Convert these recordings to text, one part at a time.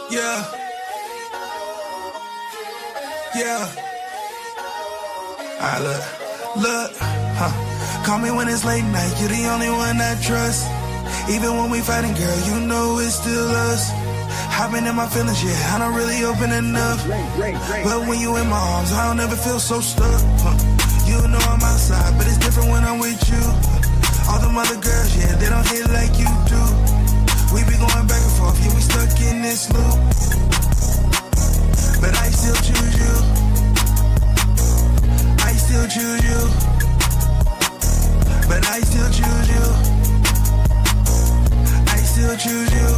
Yeah. Yeah. Alright, look, call me when it's late night, you're the only one I trust. Even when we fighting, girl, you know it's still us. I've been in my feelings, yeah, I don't really open enough. But when you in my arms, I don't ever feel so stuck. You know I'm outside, but it's different when I'm with you. All them other girls, yeah, they don't hit like you do. We be going back and forth, yeah, we stuck in this loop. But I still choose you. I still choose you. But I still choose you. I still choose you.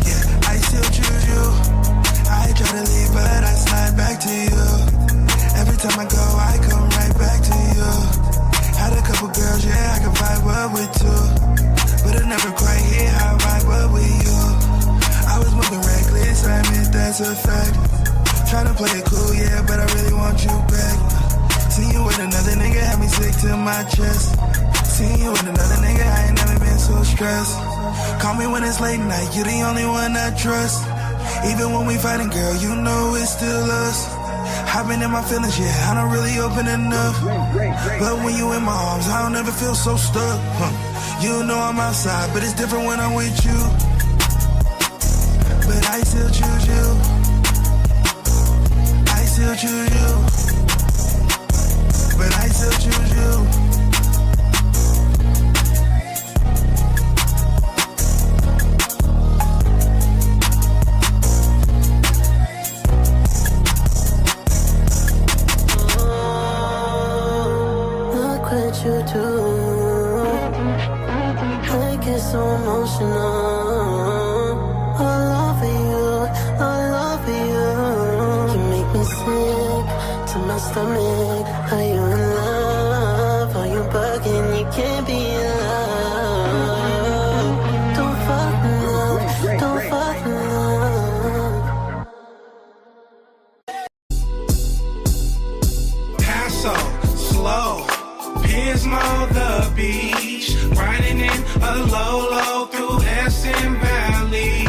Yeah, I still choose you. I try to leave, but I slide back to you. Every time I go, I come right back to you. Had a couple girls, yeah, I can vibe up with too. But I never quite hit how I vibe up with you. I was moving reckless, I admit that's a fact. Tryna play it cool, yeah, but I really want you back. Seeing you with another nigga had me sick to my chest. Seeing you with another nigga, I ain't never been so stressed. Call me when it's late night, you're the only one I trust. Even when we fighting, girl, you know it's still us. I've been in my feelings, yeah, I don't really open enough. But when you in my arms, I don't ever feel so stuck. You know I'm outside, but it's different when I'm with you. But I still choose you. I still choose you. But I still choose you. You do. I get so emotional. All over you, all over you. You make me sick to my stomach. Are you in love? Are you bugging? You can't be in love. Don't fall in love. Don't fall in love. Paso, slow. Pismo, the beach, riding in a low through Essen Valley.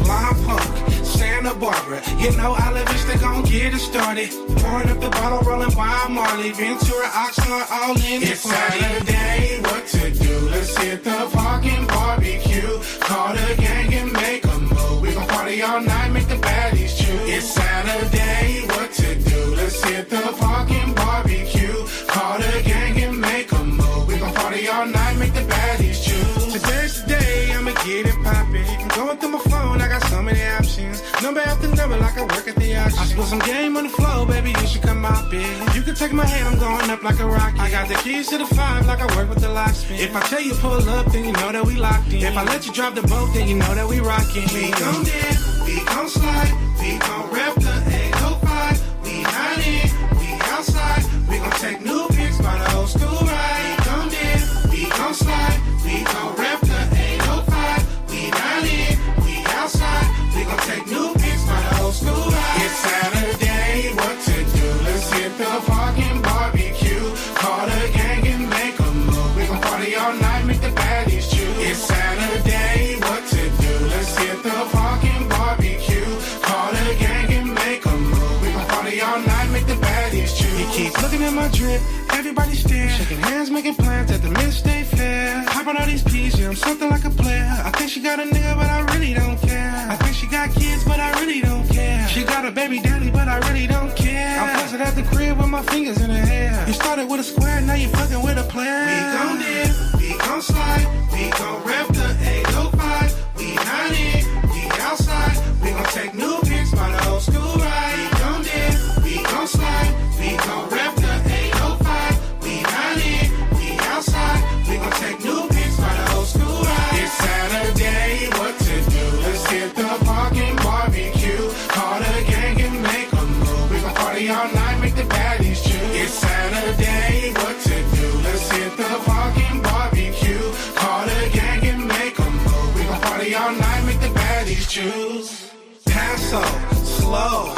Lompoc, Santa Barbara, you know I live it, they gon' get it started. Pouring up the bottle, rolling Wild Marley, Ventura, Oxnard, all in the party. It's Saturday, what to do? Let's hit the fucking barbecue. Call the gang and make a move. We gon' party all night, make the baddies choose. It's Saturday, what to do? Let's hit the fucking barbecue. Call the gang and make a move. We gon' party all night, make the baddies choose. Today's the day, I'ma get it poppin'. I'm going through my phone, I got so many options. Number after number, like I work at the auction. I spill some game on the floor, baby, you should come out, bitch. You can take my hand, I'm going up like a rocket. I got the keys to the 5, like I work with the locksmith. If I tell you pull up, then you know that we locked in. If I let you drop the boat, then you know that we rockin'. We gon' dance, we gon' slide, we gon' rep the 805. We not in, we outside. We gon' take new pics by the old school ride. We gon' dance, we gon' slide, we gon' rep the 805. We not in, we outside. We gon' take new pics by the old school ride. It's Saturday, what to do? Let's hit the fucking barbecue. Call the gang and make a move. We gon' party all night, make the baddies choose. It's Saturday, what to do? Let's hit the fucking barbecue. Call the gang and make a move. We gon' party all night, make the baddies choose. He keeps looking at my drip, everybody stare. Shaking hands, making plans at the Mid-State Fair. Hop on all these P's, yeah, I'm something like a player. I think she got a nigga, but I really don't care. I think she got kids, but I really don't care. She got a baby daddy, but I really don't care. I'm posted at the crib with my fingers in her hair. You started with a square, now you fucking with a player. We gon' dip, we gon' slide, we gon' rep the 805. We not in, we outside. We gon' take new pics by the old school ride. We gon' dip, we gon' slide, we gon' rep the 805. We not in, we outside. We gon' take new pics by the old school ride. It's Saturday, what to do? Let's hit the fucking barbecue. Call the gang and make a move. We gon' party all night, make the baddies choose. It's Saturday, what to do? Let's hit the fucking barbecue. Call the gang and make a move. We gon' party all night, make the baddies choose. Paso, slow,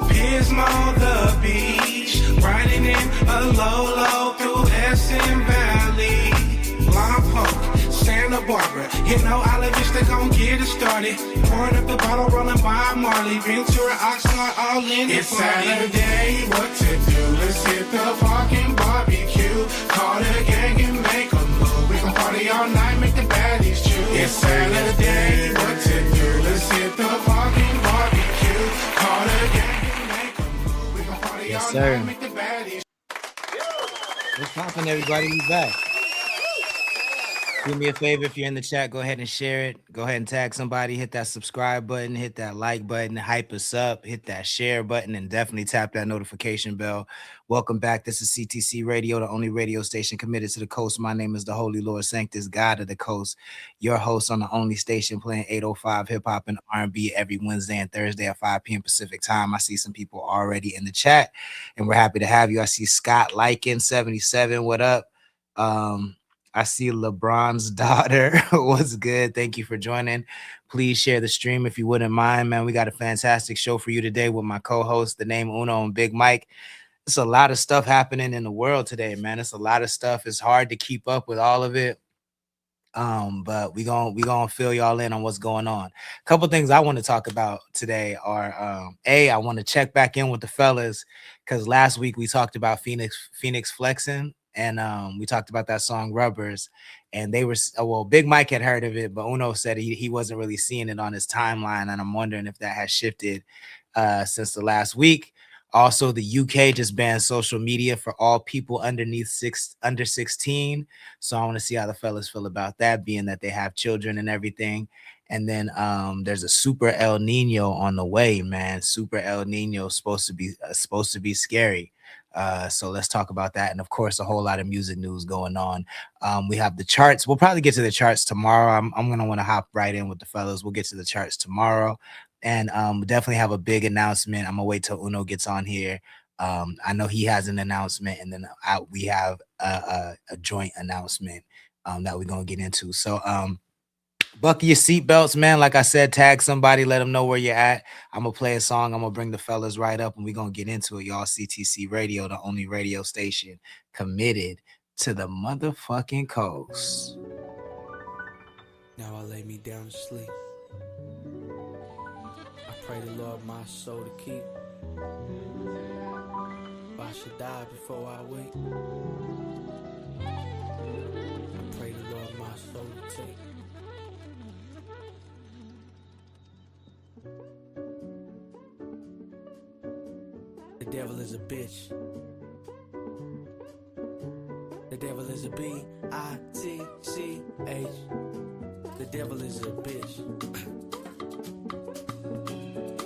Pismo, the beach, riding in a low through Essen Valley. Lompoc, Santa Barbara, You know, all of this, they gon' get it started. Pouring up the bottle, rolling by Marley. Ventura, Oxnard, all in it. It's Saturday, what to do? Let's hit the parking barbecue. Call the gang and make a move. We gon' party all night, make the baddies choose. It's Saturday, what to do? Let's hit the parking barbecue. Call the gang and make a move. We gon' party all night, make the baddies. What's poppin', everybody? We back. Do me a favor, if you're in the chat, go ahead and share it. Go ahead and tag somebody, hit that subscribe button, hit that like button, hype us up, hit that share button, and definitely tap that notification bell. Welcome back. This is CTC Radio, the only radio station committed to the coast. My name is the Holy Lord Sanctus, God of the Coast, your host on the only station playing 805 hip-hop and R&B every Wednesday and Thursday at 5 p.m. Pacific time. I see some people already in the chat, and we're happy to have you. I see Scott Lykin, 77. What up? I see LeBron's daughter. What's good? Thank you for joining. Please share the stream if you wouldn't mind, man. We got a fantastic show for you today with my co-host, the name Uno and Big Mike. It's a lot of stuff happening in the world today, man. It's a lot of stuff. It's hard to keep up with all of it. But we gonna fill y'all in on what's going on. A couple things I want to talk about today are I want to check back in with the fellas, because last week we talked about Phoenix flexing. And we talked about that song Rubbers, and they were, Big Mike had heard of it, but Uno said he wasn't really seeing it on his timeline, and I'm wondering if that has shifted since the last week. Also, the UK just banned social media for all people under 16. So I want to see how the fellas feel about that, being that they have children and everything. And then there's a super El Nino on the way, man. Super El Nino is supposed to be scary. So let's talk about that. And of course, a whole lot of music news going on. We have the charts. We'll probably get to the charts tomorrow. I'm going to want to hop right in with the fellas. We'll get to the charts tomorrow. And definitely have a big announcement. I'm going to wait till Uno gets on here. I know he has an announcement, and then we have a joint announcement that we're going to get into. So buckle your seatbelts, man. Like I said, tag somebody, let them know where you're at. I'm going to play a song. I'm going to bring the fellas right up, and we're going to get into it, y'all. CTC Radio, the only radio station committed to the motherfucking coast. Now I lay me down to sleep. I pray the Lord my soul to keep. If I should die before I wake, I pray the Lord my soul to take. The devil is a bitch. The devil is a B-I-T-C-H. The devil is a bitch.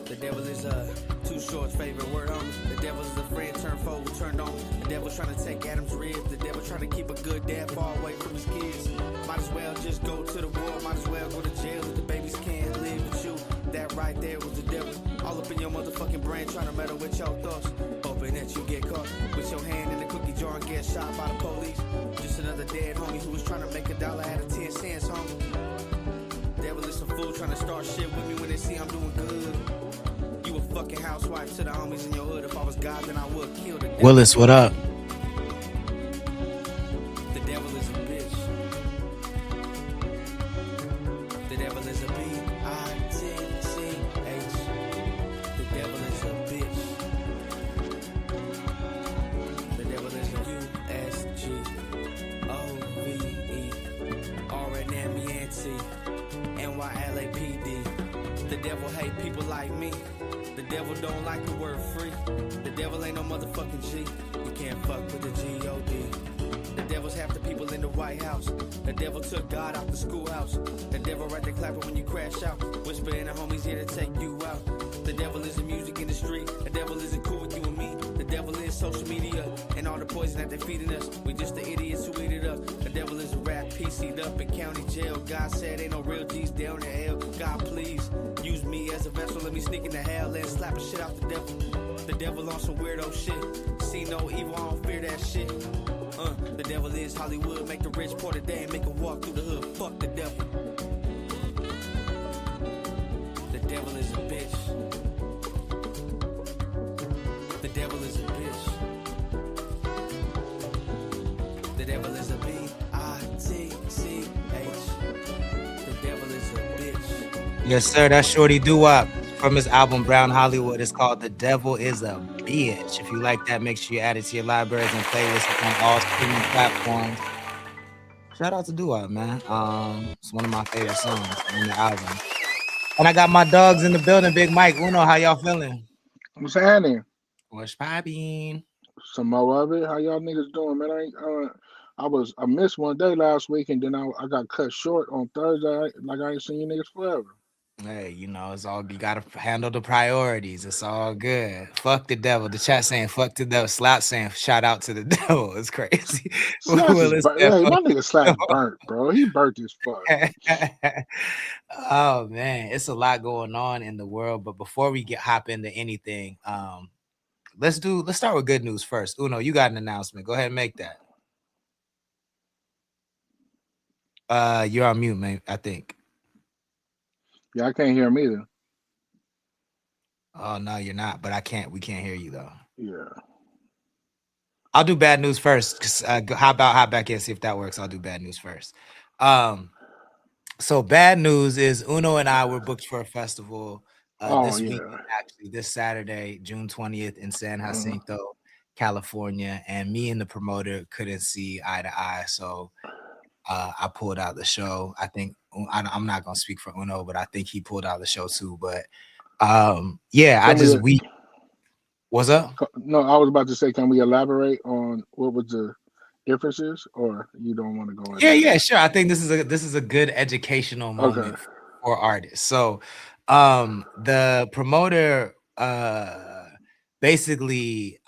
The devil is a Too Short's favorite word on. The devil is a friend turned foe, turned on. The devil trying to take Adam's ribs. The devil trying to keep a good dad far away from his kids. Might as well just go to the war. Might as well go to jail if the babies can't live with you. That right there was the devil. All up in your motherfucking brain trying to meddle with your thoughts. Hoping that you get caught with your hand in the cookie jar and get shot by the police. Just another dead homie who was trying to make $1 out of 10 cents, homie. Devil is some fool trying to start shit with me when they see I'm doing good. You a fucking housewife to the homies in your hood. If I was God, then I would kill the devil. Willis, what up? The devil is a bitch. The devil is a B-I-T-C-H. The devil is a bitch. The devil is a U-S-G-O-V-E. R-N-M-E-N-T. N-Y-L-A-P-D. The devil hate people like me. The devil don't like the word free. The devil ain't no motherfucking G. You can't fuck with the G-O-D. The devil's half the people in the White House. The devil took God out the schoolhouse. The devil right there clapping when you crash out. Whisper in the homies here to take you out. The devil is the music industry. The devil isn't cool with you and me. The devil is social media and all the poison that they're feeding us. We just the idiots who eat it up. The devil is a rap PC'd up in county jail. God said ain't no real G's down in hell. God please use me as a vessel. Let me sneak into hell and slap a shit out the devil. The devil on some weirdo shit. See no evil, I don't fear that shit. The devil is Hollywood. Make the rich poor today and make them walk through the hood. Fuck the devil. The devil is a bitch. The devil is a bitch. The devil is a B-I-T-C-H. The Yes, sir. That's Shorty Doo-Wop from his album Brown Hollywood. It's called The Devil Is a Bitch. If you like that, make sure you add it to your libraries and playlists on all streaming platforms. Shout out to Doo-Wop, man. It's one of my favorite songs on the album. And I got my dogs in the building. Big Mike, Uno, how y'all feeling? What's happening? What's poppin'? Some more of it. How y'all niggas doing, man? I missed one day last week, and then I got cut short on Thursday. Like I ain't seen you niggas forever. Hey, you know, it's all, you gotta handle the priorities. It's all good. Fuck the devil. The chat saying fuck the devil. Slap saying shout out to the devil. It's crazy. Slash is hey, my nigga Slash burnt, bro. He burnt as fuck. Oh man, it's a lot going on in the world. But before we hop into anything, let's start with good news first. Uno, you got an announcement. Go ahead and make that. You're on mute, man, I think. Yeah, I can't hear him either. Oh no, you're not, but we can't hear you though. Yeah. I'll do bad news first. Cause how about hop back in, see if that works. I'll do bad news first. So bad news is Uno and I were booked for a festival this week, actually this Saturday, June 20th in San Jacinto, California, and me and the promoter couldn't see eye to eye. So I pulled out the show. I think I'm not gonna speak for Uno, but I think he pulled out the show too. But what's up? No, I was about to say, can we elaborate on what was the differences, or you don't want to go into Yeah, sure. I think this is a good educational moment for artists. So the promoter basically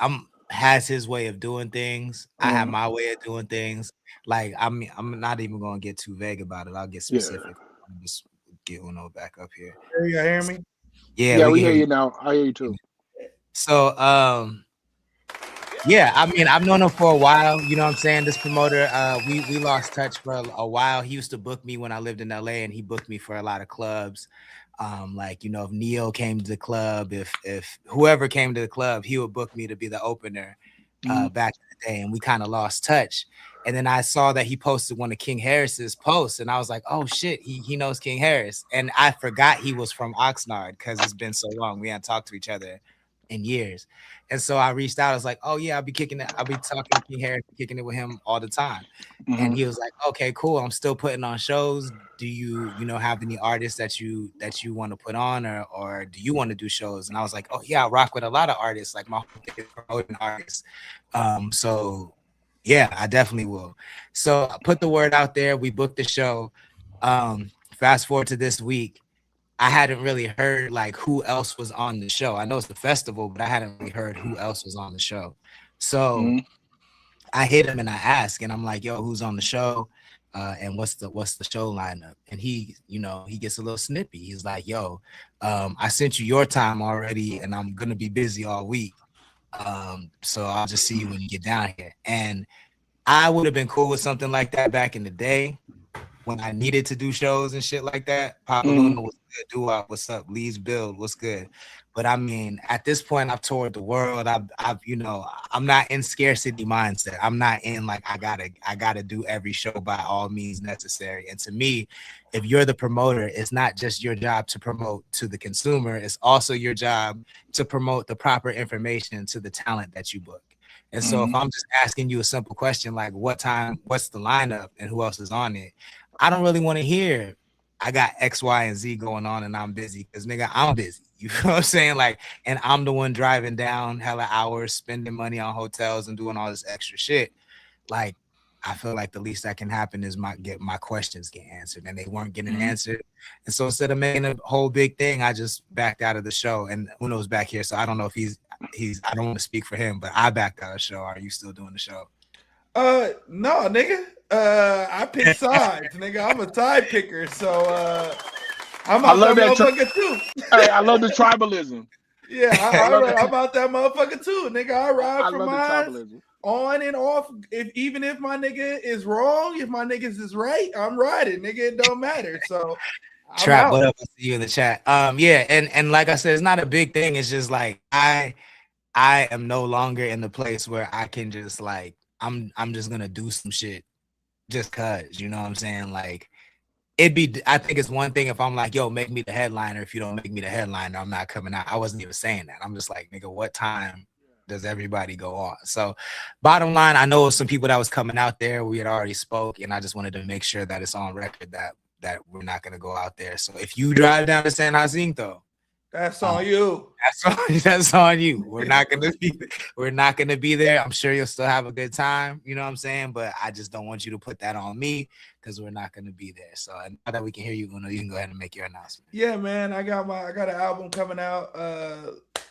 has his way of doing things. I have my way of doing things. Like I'm not even gonna get too vague about it. I'll get specific. Let me just get Uno back up here. You hear me? Yeah, we hear you now. I hear you too. So yeah, I mean, I've known him for a while. You know what I'm saying? This promoter, we lost touch for a while. He used to book me when I lived in LA, and he booked me for a lot of clubs. Like, you know, if Neo came to the club, if whoever came to the club, he would book me to be the opener back in the day, and we kind of lost touch. And then I saw that he posted one of King Harris's posts, and I was like, oh shit, he knows King Harris. And I forgot he was from Oxnard because it's been so long. We hadn't talked to each other in years. And so I reached out. I was like, oh yeah, I'll be talking to King Harris, kicking it with him all the time. And he was like, okay, cool. I'm still putting on shows. Do you have any artists that you want to put on, or do you want to do shows? And I was like, oh yeah, I rock with a lot of artists, like my promoting artists. So yeah, I definitely will. So I put the word out there. We booked the show. Fast forward to this week. I hadn't really heard like who else was on the show. I know it's the festival, but I hadn't really heard who else was on the show. So I hit him and I asked, and I'm like, yo, who's on the show? And what's the show lineup? And he gets a little snippy. He's like, yo, I sent you your time already, and I'm gonna be busy all week. So I'll just see you when you get down here. And I would have been cool with something like that back in the day when I needed to do shows and shit like that. Papa Luna was good. Doo-Wop, what's up? Lee's Build, what's good? But I mean, at this point, I've toured the world. I'm not in scarcity mindset. I'm not in like I gotta do every show by all means necessary. And to me, if you're the promoter, it's not just your job to promote to the consumer. It's also your job to promote the proper information to the talent that you book. And so if I'm just asking you a simple question like what's the lineup and who else is on it, I don't really want to hear I got X, Y, and Z going on and I'm busy, because nigga, I'm busy. You know what I'm saying? Like, and I'm the one driving down hella hours, spending money on hotels and doing all this extra shit. Like, I feel like the least that can happen is my questions get answered, and they weren't getting answered. And so instead of making a whole big thing, I just backed out of the show. And Uno's back here, so I don't know if he's I don't want to speak for him, but I backed out of the show. Are you still doing the show? No, nigga. I pick sides, nigga. I'm a tie picker, so I'm out that motherfucker too. Hey, I love the tribalism. Yeah, I'm out that motherfucker too, nigga. I ride for mine on and off. Even if my nigga is wrong, if my niggas is right, I'm riding, nigga. It don't matter. So Trap, what up? I see you in the chat. Yeah, and like I said, it's not a big thing. It's just like I am no longer in the place where I can just like I'm just gonna do some shit just cause, you know what I'm saying? Like I think it's one thing if I'm like, yo, make me the headliner. If you don't make me the headliner, I'm not coming out. I wasn't even saying that. I'm just like, nigga, what time does everybody go on? So bottom line, I know some people that was coming out there. We had already spoke, and I just wanted to make sure that it's on record that we're not going to go out there. So if you drive down to San Jacinto, that's on you. That's on you. We're not gonna be there. I'm sure you'll still have a good time. You know what I'm saying? But I just don't want you to put that on me because we're not gonna be there. So now that we can hear you, Uno, you can go ahead and make your announcement. Yeah, man. I got an album coming out.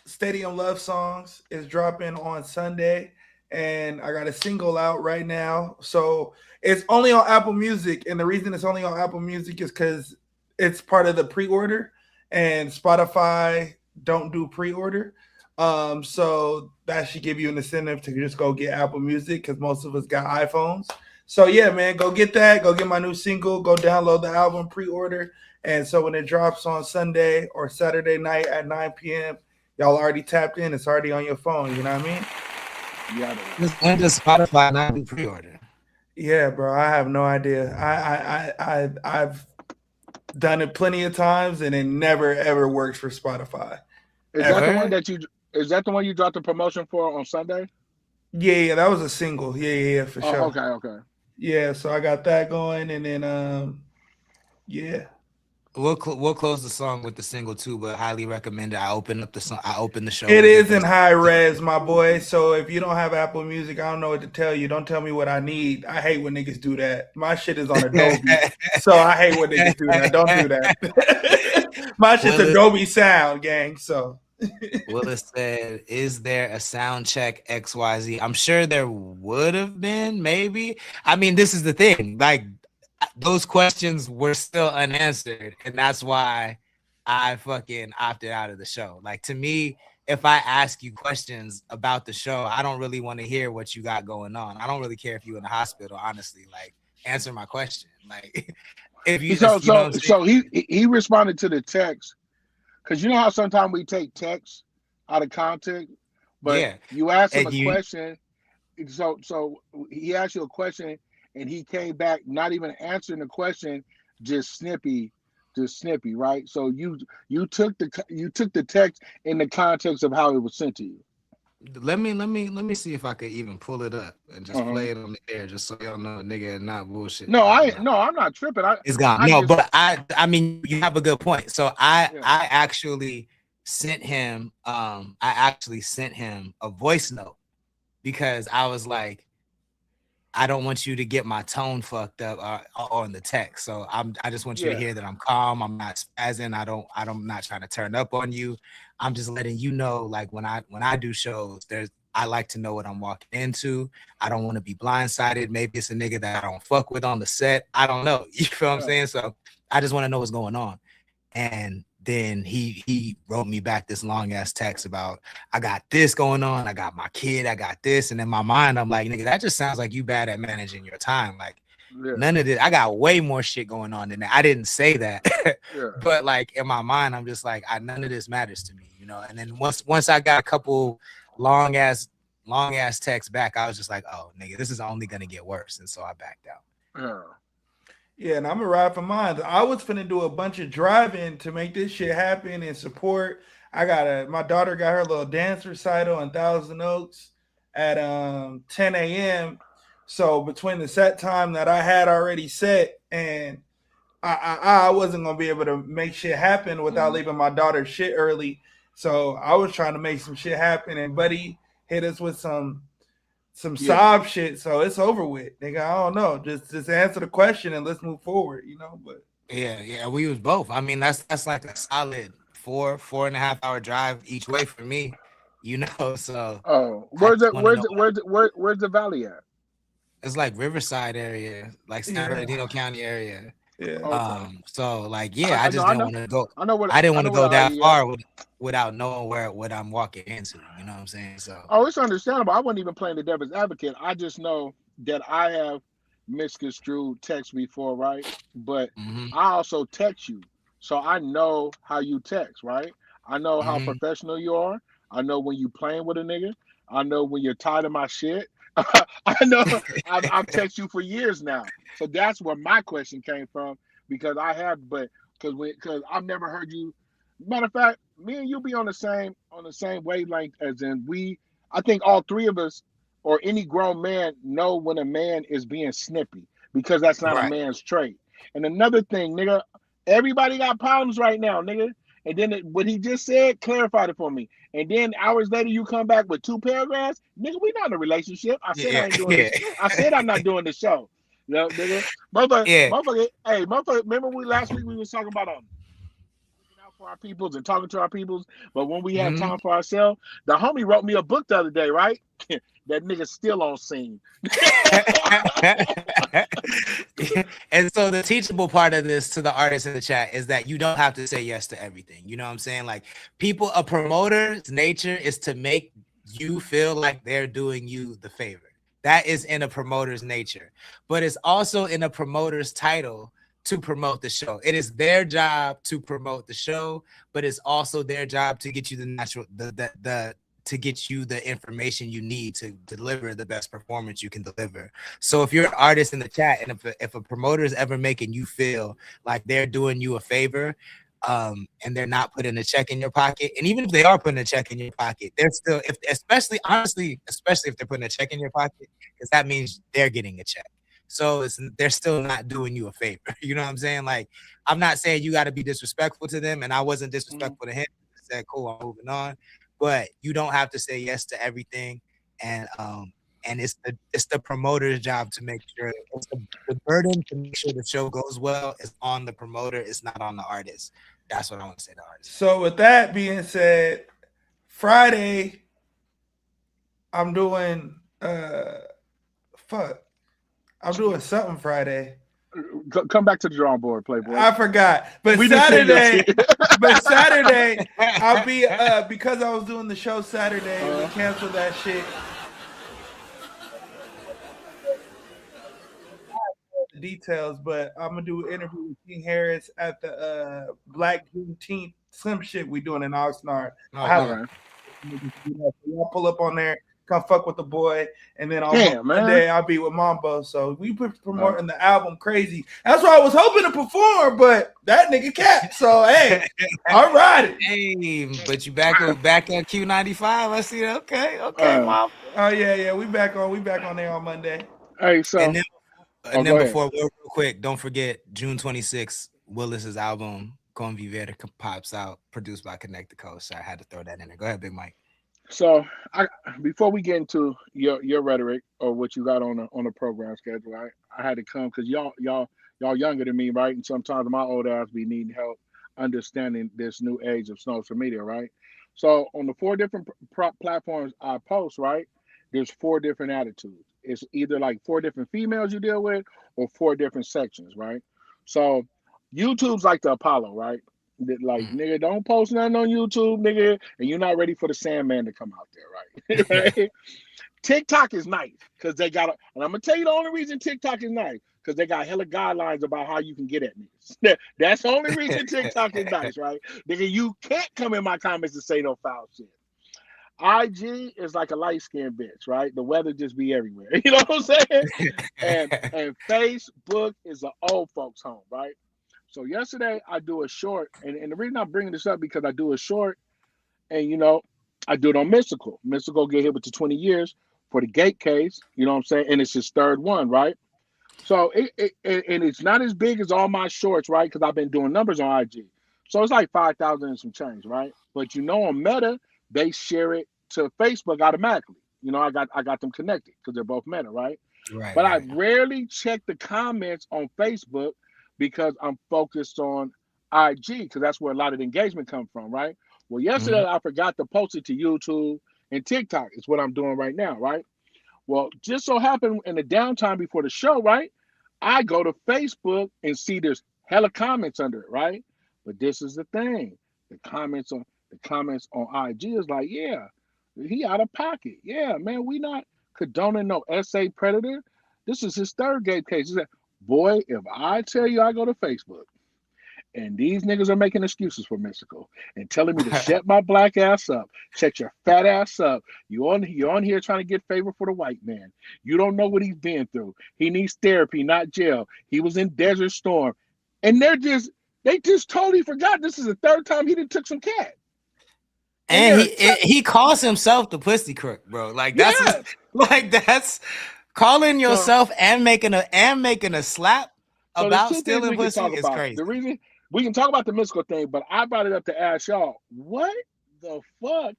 Stadium Love Songs is dropping on Sunday, and I got a single out right now. So it's only on Apple Music, and the reason it's only on Apple Music is because it's part of the pre-order. And Spotify don't do pre-order. So that should give you an incentive to just go get Apple Music because most of us got iPhones. So yeah, man, go get that. Go get my new single. Go download the album, pre-order. And so when it drops on Sunday or Saturday night at 9 p.m., y'all already tapped in. It's already on your phone. You know what I mean? Yeah. When does Spotify not do pre-order? Yeah, bro. I have no idea. I've done it plenty of times, and it never ever works for Spotify. Is that the one you dropped the promotion for on Sunday? Yeah, that was a single. Yeah, for sure. Okay. Yeah, so I got that going, and then yeah. We'll close the song with the single too, but highly recommend it. I open the show. It is in high res, my boy. So if you don't have Apple Music, I don't know what to tell you. Don't tell me what I need. I hate when niggas do that. My shit is on Adobe, so I hate when niggas do that. Don't do that. My shit's Adobe Sound, gang. So Willis said, "Is there a sound check XYZ?" I'm sure there would have been, maybe. I mean, this is the thing, like. Those questions were still unanswered, and that's why I fucking opted out of the show. Like, to me, if I ask you questions about the show, I don't really want to hear what you got going on. I don't really care if you're in the hospital, honestly. Like, answer my question. Like, if you so he responded to the text, because you know how sometimes we take text out of context, but you ask him a question. So he asked you a question. And he came back not even answering the question, just snippy, right? So you took the text in the context of how it was sent to you. Let me see if I could even pull it up and just play it on the air, just so y'all know, nigga, not bullshit. No, I'm not tripping. It's gone. But I mean, you have a good point. So I actually sent him a voice note because I was like, I don't want you to get my tone fucked up on the text. So I just want you to hear that I'm calm. I'm not spazzing. I'm not trying to turn up on you. I'm just letting you know, like when I do shows, I like to know what I'm walking into. I don't want to be blindsided. Maybe it's a nigga that I don't fuck with on the set. I don't know. You feel what I'm saying? So I just want to know what's going on. And then he wrote me back this long ass text about, I got this going on, I got my kid, I got this, and in my mind I'm like, nigga, that just sounds like you bad at managing your time. Like none of this, I got way more shit going on than that. I didn't say that, but like in my mind I'm just like, none of this matters to me, you know. And then once I got a couple long ass texts back, I was just like, oh nigga, this is only gonna get worse, and so I backed out. Yeah, and I'm gonna ride for mine. I was finna do a bunch of driving to make this shit happen and support. My daughter got her little dance recital in Thousand Oaks at 10 a.m. So between the set time that I had already set and I wasn't gonna be able to make shit happen without leaving my daughter's shit early. So I was trying to make some shit happen, and Buddy hit us with some sob shit, so it's over with, nigga. I don't know. Just answer the question and let's move forward, you know. But yeah, we was both. I mean, that's like a solid 4.5 hour drive each way for me, you know. So where's the valley at? It's like Riverside area, like San Bernardino County area. Yeah. So like, I just didn't want to go. I didn't want to go that far without knowing what I'm walking into. You know what I'm saying? So. Oh, it's understandable. I wasn't even playing the devil's advocate. I just know that I have misconstrued text before, right? But I also text you, so I know how you text, right? I know how professional you are. I know when you playing with a nigga. I know when you're tired of my shit. I know I've texted you for years now. So that's where my question came from. because I have, but because I've never heard you. Matter of fact, me and you be on the same wavelength as in we. I think all three of us or any grown man know when a man is being snippy because that's not a man's trait. And another thing, nigga, everybody got problems right now, nigga. And then what he just said clarified it for me. And then hours later, you come back with 2 paragraphs, nigga. We not in a relationship. I said I ain't doing this. I said I'm not doing the show. You know, nigga, motherfucker. Hey, motherfucker. Remember last week we was talking about looking out for our peoples and talking to our peoples. But when we have time for ourselves, the homie wrote me a book the other day, right? That nigga still on scene. And so the teachable part of this to the artists in the chat is that you don't have to say yes to everything. You know what I'm saying? Like a promoter's nature is to make you feel like they're doing you the favor. That is in a promoter's nature, but it's also in a promoter's title to promote the show. It is their job to promote the show, but it's also their job to get you to get you the information you need to deliver the best performance you can deliver. So if you're an artist in the chat and if a promoter is ever making you feel like they're doing you a favor, and they're not putting a check in your pocket, and even if they are putting a check in your pocket, they're still, especially if they're putting a check in your pocket, because that means they're getting a check. So they're still not doing you a favor. You know what I'm saying? Like, I'm not saying you got to be disrespectful to them, and I wasn't disrespectful to him. I said, cool, I'm moving on. But you don't have to say yes to everything, and it's the promoter's job to make sure the burden to make sure the show goes well is on the promoter. It's not on the artist. That's what I want to say to artists. So with that being said, Friday, I'm doing I'm doing something Friday. Come back to the drawing board, Playboy. I forgot. But Saturday, I'll be because I was doing the show Saturday, we canceled that shit. The details, but I'm gonna do an interview with King Harris at the Black Juneteenth some shit we doing in Oxnard. Y'all pull up on there. Come fuck with the boy, and then on Monday I'll be with Mambo. So we promoting the album crazy. That's why I was hoping to perform, but that nigga capped. So hey, all right. Hey, but you back on Q95. I see that. Okay, Mom. Oh yeah, we back on there on Monday. Hey, so and then before real quick, don't forget June 26th, Willis's album Con Vivere pops out, produced by Connect the Coast. I had to throw that in there. Go ahead, Big Mike. So before we get into your rhetoric or what you got on the program schedule, I had to come because y'all younger than me, right? And sometimes my old ass be needing help understanding this new age of social media, right? So on the 4 different platforms I post, right, there's 4 different attitudes. It's either like 4 different females you deal with or 4 different sections, right? So YouTube's like the Apollo, right? Like, nigga, don't post nothing on YouTube, nigga, and you're not ready for the Sandman to come out there, right? Right? TikTok is nice because they got, and I'm gonna tell you the only reason TikTok is nice because they got hella guidelines about how you can get at niggas. That's the only reason TikTok is nice, right? Nigga, you can't come in my comments and say no foul shit. IG is like a light-skinned bitch, right? The weather just be everywhere. You know what I'm saying? and Facebook is an old folks' home, right? So yesterday I do a short, and the reason I'm bringing this up because I do a short, and I do it on Mystical. Mystical get hit with the 20 years for the Gate case. You know what I'm saying? And it's his 3rd one, right? So it's not as big as all my shorts, right? Because I've been doing numbers on IG. So it's like 5,000 and some change, right? But on Meta they share it to Facebook automatically. I got them connected because they're both Meta, right? Right. But I rarely check the comments on Facebook, because I'm focused on IG, because that's where a lot of the engagement comes from, right? Well, yesterday I forgot to post it to YouTube and TikTok. It's what I'm doing right now, right? Well, just so happened in the downtime before the show, right? I go to Facebook and see there's hella comments under it, right? But this is the thing. The comments on IG is like, yeah, he out of pocket. Yeah, man, we not condoning no SA predator. This is his 3rd Gate case. He said, boy, if I tell you I go to Facebook and these niggas are making excuses for Mystical and telling me to shut my black ass up, shut your fat ass up. You're on here trying to get favor for the white man. You don't know what he's been through. He needs therapy, not jail. He was in Desert Storm. And they just totally forgot this is the third time he done took some cat. And he calls himself the pussy crook, bro. Like that's calling yourself and making a slap about stealing pussy is crazy. The reason we can talk about the mystical thing, but I brought it up to ask y'all, what the fuck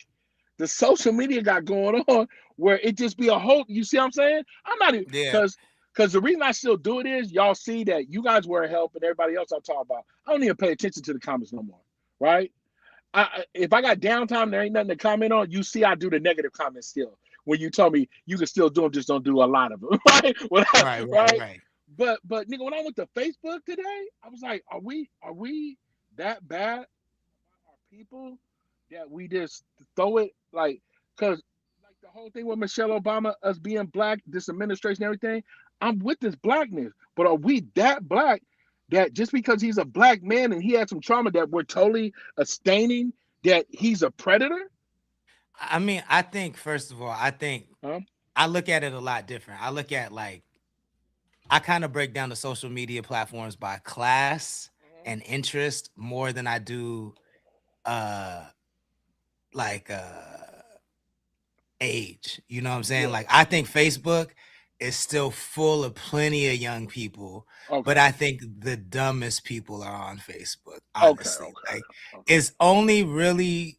the social media got going on where it just be a whole, you see what I'm saying? I'm not even, because the reason I still do it is y'all see that you guys were help and everybody else I talk about. I don't even pay attention to the comments no more, right? If I got downtime, there ain't nothing to comment on. You see, I do the negative comments still. When you told me you can still do them, just don't do a lot of them, right? Right. But nigga, when I went to Facebook today, I was like, are we that bad about our people that we just throw it like? Because like the whole thing with Michelle Obama, us being black, this administration, everything. I'm with this blackness, but are we that black? That just because he's a black man and he had some trauma that we're totally abstaining that he's a predator? I mean, I think, first of all, I look at it a lot different. I look at I kind of break down the social media platforms by class and interest more than I do age. You know what I'm saying? Yeah. Like, I think Facebook is still full of plenty of young people, but I think the dumbest people are on Facebook, honestly. It's only really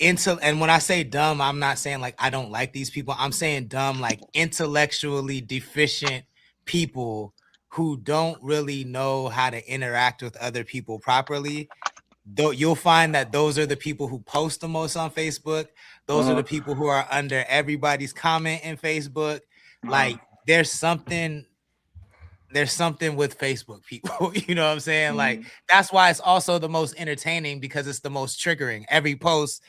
and when I say dumb, I'm not saying like I don't like these people. I'm saying dumb, like intellectually deficient people who don't really know how to interact with other people properly. Though you'll find that those are the people who post the most on Facebook. Those are the people who are under everybody's comment in Facebook. Like there's something with Facebook people, you know what I'm saying? Like that's why it's also the most entertaining, because it's the most triggering. Every post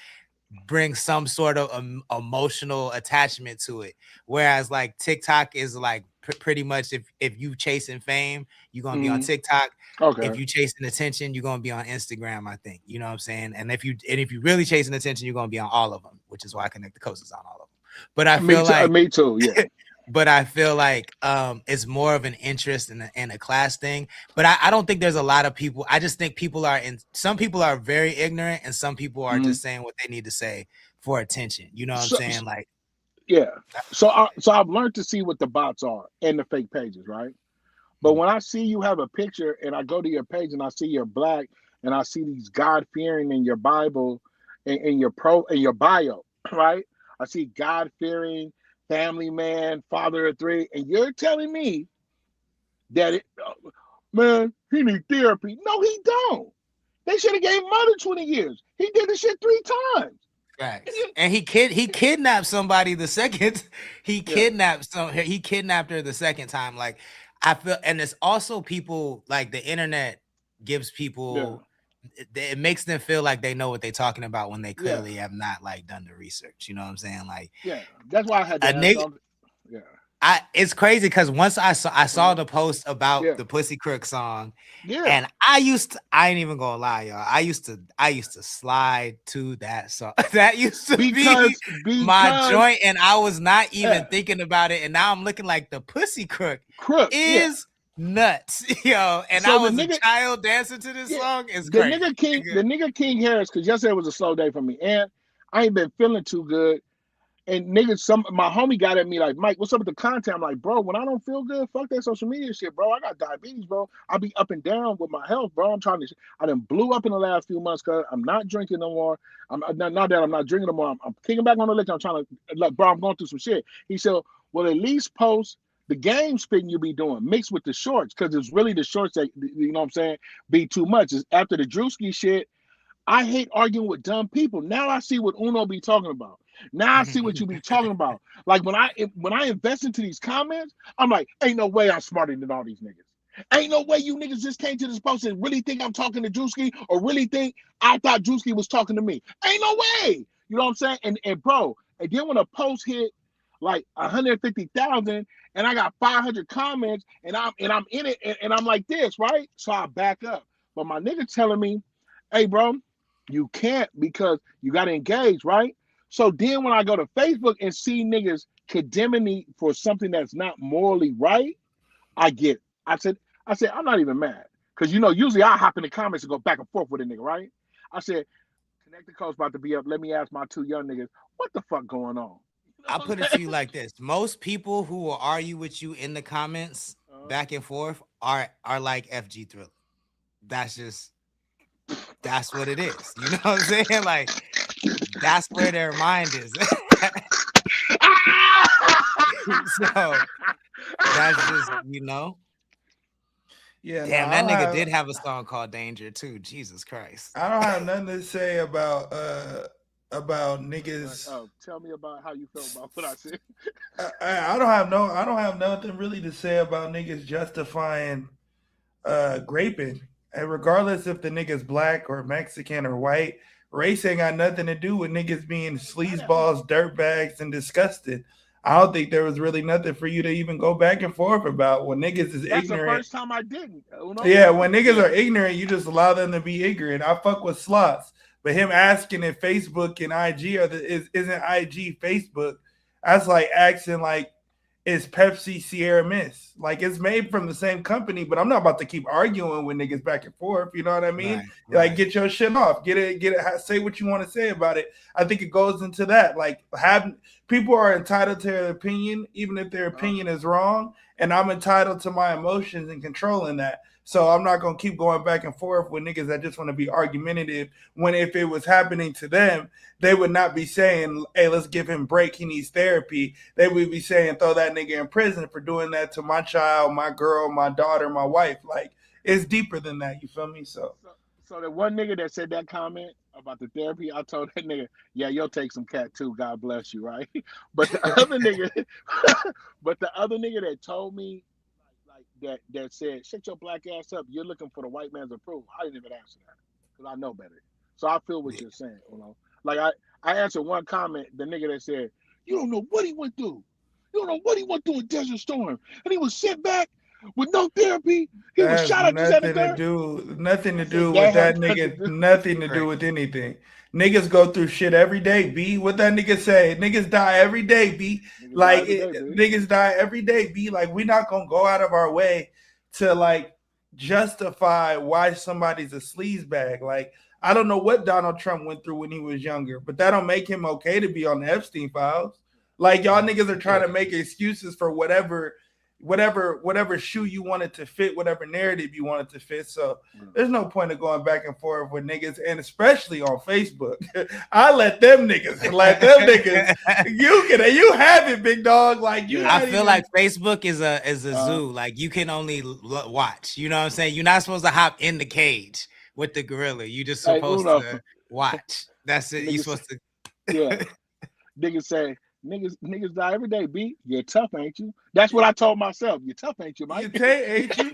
brings some sort of emotional attachment to it. Whereas like TikTok is like pretty much if you chasing fame, you're gonna be on TikTok. If you chasing attention, you're gonna be on Instagram, I think. You know what I'm saying? And if you really chasing attention, you're gonna be on all of them, which is why Connect the Coast is on all of them. But I feel like me too, yeah. But I feel like it's more of an interest in a class thing. But I don't think there's a lot of people. I just think some people are very ignorant, and some people are just saying what they need to say for attention. You know what I'm saying? Like, yeah. So I've learned to see what the bots are and the fake pages, right? But when I see you have a picture and I go to your page and I see you're black and I see these God-fearing in your Bible in your bio, right? I see God-fearing, family man, father of three, and you're telling me that man, he need therapy. No, he don't. They should have gave him more than 20 years. He did the shit 3 times. Right. And he kidnapped somebody the second. He kidnapped her the second time. Like, I feel, and it's also people, like the internet gives people it makes them feel like they know what they're talking about when they clearly have not like done the research. You know what I'm saying? Like, that's why I had to it's crazy because once I saw the post about the Pussy Crook song, and I ain't even gonna lie, y'all. I used to slide to that song. That used to be my joint, and I was not even thinking about it. And now I'm looking like the Pussy Crook is nuts, yo. And so I was a child dancing to this song. It's crazy. The nigga King Harris, because yesterday was a slow day for me, and I ain't been feeling too good. And niggas, my homie got at me like, Mike, what's up with the content? I'm like, bro, when I don't feel good, fuck that social media shit, bro. I got diabetes, bro. I'll be up and down with my health, bro. I done blew up in the last few months because I'm not drinking no more. I'm not that I'm not drinking no more. I'm kicking back on the liquor. I'm trying to, like, bro, I'm going through some shit. He said, well, at least post the game spin you be doing mixed with the shorts, because it's really the shorts that, you know what I'm saying, be too much. It's after the Drewski shit. I hate arguing with dumb people. Now I see what Uno be talking about. Now I see what you be talking about. Like when I invest into these comments, I'm like, ain't no way I'm smarter than all these niggas. Ain't no way you niggas just came to this post and really think I'm talking to Drewski, or really think I thought Drewski was talking to me. Ain't no way. You know what I'm saying? And bro, and then when a post hit like 150,000 and I got 500 comments and I'm in it and I'm like this, right? So I back up. But my nigga telling me, hey bro, you can't because you gotta engage, right? So then when I go to Facebook and see niggas condemning me for something that's not morally right, I said, I'm not even mad. Because usually I hop in the comments and go back and forth with a nigga, right? I said, Connect the Coast about to be up. Let me ask my 2 young niggas, what the fuck going on? I'll put it to you like this. Most people who will argue with you in the comments back and forth are like FG Thriller. That's what it is. You know what I'm saying? Like, that's where their mind is. So that's just, Yeah. Damn, that nigga did have a song called Danger too. Jesus Christ. I don't have nothing to say about niggas. Tell me about how you felt about what I said. I don't have nothing really to say about niggas justifying graping. And regardless if the nigga's black or Mexican or white, race ain't got nothing to do with niggas being sleazeballs, dirtbags, and disgusted. I don't think there was really nothing for you to even go back and forth about. When niggas is That's ignorant. The first time I didn't. Yeah, when niggas are ignorant, you just allow them to be ignorant. I fuck with slots. But him asking if Facebook and IG isn't IG Facebook, that's like asking like, is Pepsi Sierra Mist? Like, it's made from the same company, but I'm not about to keep arguing with niggas back and forth. You know what I mean? Right. Like, get your shit off. Get it. Say what you want to say about it. I think it goes into that. Like, people are entitled to their opinion, even if their opinion is wrong. And I'm entitled to my emotions and controlling that. So I'm not going to keep going back and forth with niggas that just want to be argumentative, when if it was happening to them, they would not be saying, hey, let's give him a break, he needs therapy. They would be saying, throw that nigga in prison for doing that to my child, my girl, my daughter, my wife. Like, it's deeper than that, you feel me? So the one nigga that said that comment about the therapy, I told that nigga, yeah, you'll take some cat too, God bless you, right? But the other nigga, that told me, that said, shut your black ass up, you're looking for the white man's approval. I didn't even answer that because I know better. So I feel what you're saying, Like I answered one comment, the nigga that said, you don't know what he went through. You don't know what he went through in Desert Storm. And he was sent back with no therapy. He was shot at nothing to do with that nigga, nothing to do with anything. Niggas go through shit every day, B. What that nigga say? Niggas die every day, B. Niggas die every day, B. Like, we not gonna go out of our way to like justify why somebody's a sleazebag. Like, I don't know what Donald Trump went through when he was younger, but that don't make him okay to be on the Epstein files. Like, y'all niggas are trying to make excuses for whatever shoe you wanted to fit, whatever narrative you wanted to fit. So there's no point of going back and forth with niggas, and especially on Facebook. I let them niggas. You have it, big dog. Like, I feel like Facebook is a zoo. Like, you can only watch. You know what I'm saying? You're not supposed to hop in the cage with the gorilla. You just supposed to watch. That's it. You're supposed to. Yeah. Niggas say, Niggas die every day, B. You're tough, ain't you? That's what I told myself. You're tough, ain't you, Mike? Ain't you?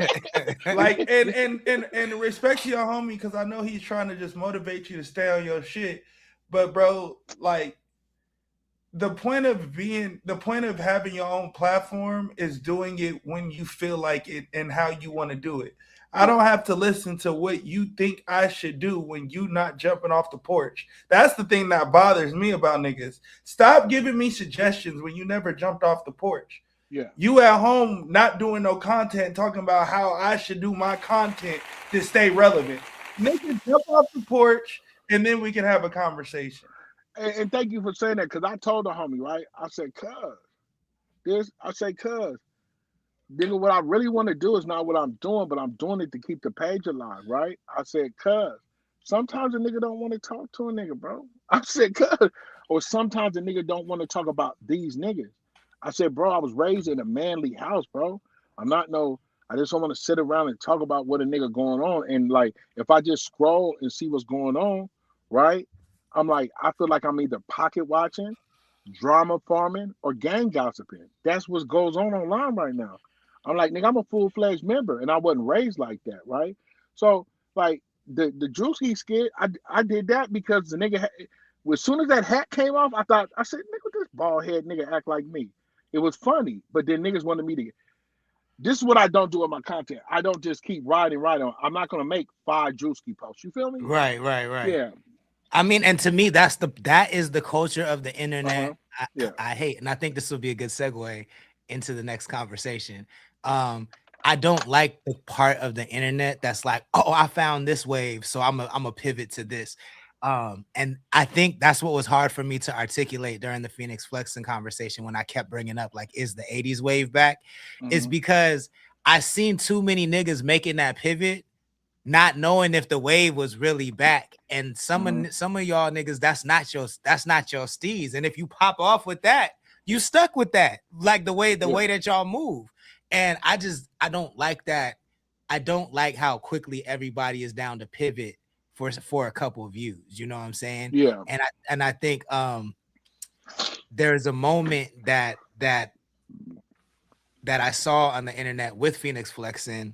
Like, and respect to your homie, because I know he's trying to just motivate you to stay on your shit. But bro, like, the point of having your own platform is doing it when you feel like it and how you want to do it. I don't have to listen to what you think I should do when you not jumping off the porch. That's the thing that bothers me about niggas. Stop giving me suggestions when you never jumped off the porch. Yeah. You at home not doing no content, talking about how I should do my content to stay relevant. Nigga, jump off the porch, and then we can have a conversation. And thank you for saying that, because I told the homie, right? I said, cuz, nigga, what I really want to do is not what I'm doing, but I'm doing it to keep the page alive, right? I said, cuz, sometimes a nigga don't want to talk to a nigga, bro. I said, cuz, or sometimes a nigga don't want to talk about these niggas. I said, bro, I was raised in a manly house, bro. I just don't want to sit around and talk about what a nigga going on. And like, if I just scroll and see what's going on, right? I'm like, I feel like I'm either pocket watching, drama farming, or gang gossiping. That's what goes on online right now. I'm like, nigga, I'm a full-fledged member, and I wasn't raised like that, right? So, like, the Drewski skit, I did that because the nigga, as soon as that hat came off, I said, nigga, this bald head nigga act like me. It was funny, but then niggas wanted me to. This is what I don't do with my content. I don't just keep riding on. I'm not gonna make 5 Drewski posts. You feel me? Right. Yeah. I mean, and to me, that is the culture of the internet. I hate, and I think this will be a good segue into the next conversation. I don't like the part of the internet that's like, oh, I found this wave, so I'm a pivot to this. And I think that's what was hard for me to articulate during the Phoenix Flexing conversation when I kept bringing up, like, is the 80s wave back? Is because I seen too many niggas making that pivot, not knowing if the wave was really back. And some of y'all niggas, that's not your steez. And if you pop off with that, you stuck with that, like the way that y'all move. And I don't like that. I don't like how quickly everybody is down to pivot for a couple of views. You know what I'm saying? Yeah. And I think there's a moment that I saw on the internet with Phoenix Flexing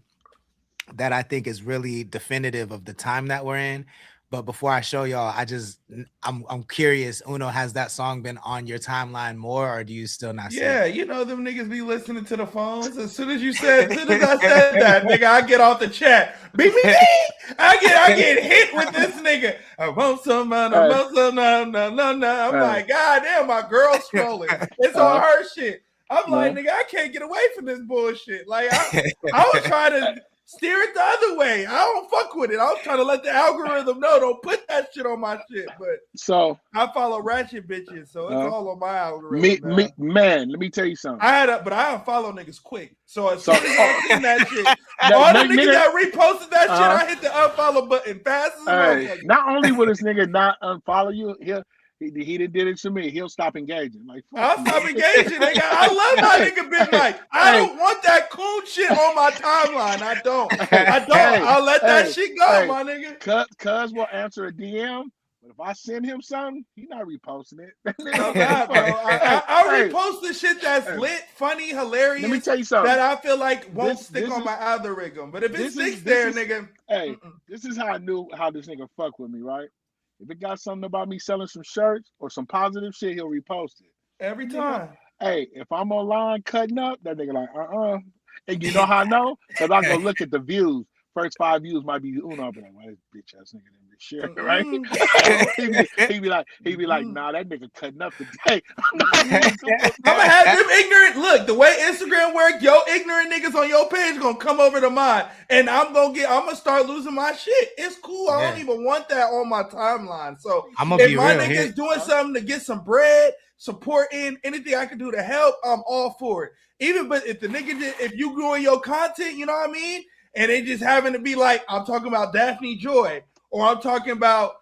that I think is really definitive of the time that we're in. But before I show y'all, I'm curious, Uno, has that song been on your timeline more, or do you still not see it? You know them niggas be listening to the phones. As soon as I said that, nigga, I get off the chat. Beep. I get hit with this nigga. I want some, no. I'm like, God damn, my girl's scrolling. It's on her shit. I'm like, nigga, I can't get away from this bullshit. Like, I was trying to steer it the other way. I don't fuck with it. I was trying to let the algorithm know, don't put that shit on my shit. But so I follow ratchet bitches, so it's all on my algorithm. Man, let me tell you something. But I unfollow niggas quick. So as soon as I seen that shit, all the niggas that reposted that shit, I hit the unfollow button fast as well. Not only will this nigga not unfollow you, he did it to me. He'll stop engaging. Like, I'll stop engaging, nigga. I love my nigga been like, I don't want that coon shit on my timeline. I don't. I'll let that shit go, my nigga. Cuz will answer a DM, but if I send him something, he's not reposting it. No, God, bro. I repost the shit that's lit, funny, hilarious. Let me tell you something that I feel like won't stick on my algorithm. But if it sticks there, nigga. This is how I knew how this nigga fuck with me, right? If it got something about me selling some shirts or some positive shit, he'll repost it. Every time. Hey, if I'm online cutting up, that nigga like, And you know how I know? Because I go look at the views. First 5 views might be Uno. I'll be like, well, this bitch ass nigga didn't share, right? he be like, nah, that nigga cutting up today. I'm gonna have them ignorant. Look, the way Instagram work, your ignorant niggas on your page gonna come over to mine, and I'm gonna start losing my shit. It's cool. I don't even want that on my timeline. So if my niggas doing something to get some bread, supporting anything I can do to help, I'm all for it. But if the nigga if you growing your content, you know what I mean, and it just having to be like, I'm talking about Daphne Joy, or I'm talking about,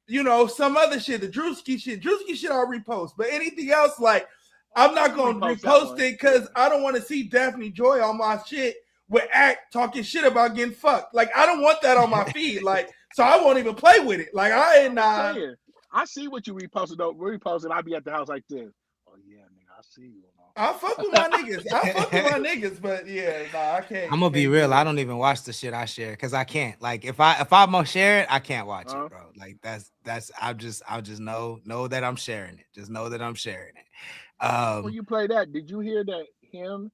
some other shit, the Drewski shit. Drewski shit I'll repost. But anything else, like, I'm not going to repost it because I don't want to see Daphne Joy on my shit with Act talking shit about getting fucked. Like, I don't want that on my feed. Like, so I won't even play with it. Like, I ain't I see what you reposted, though. Reposted, I'll be at the house like this. Oh, yeah, nigga, I see you. I fuck with my niggas. But I can't. I'm gonna be real. I don't even watch the shit I share because I can't. Like, if I'm gonna share it, I can't watch it, bro. Like, I'll just know that I'm sharing it. Just know that I'm sharing it. When you play that, did you hear that him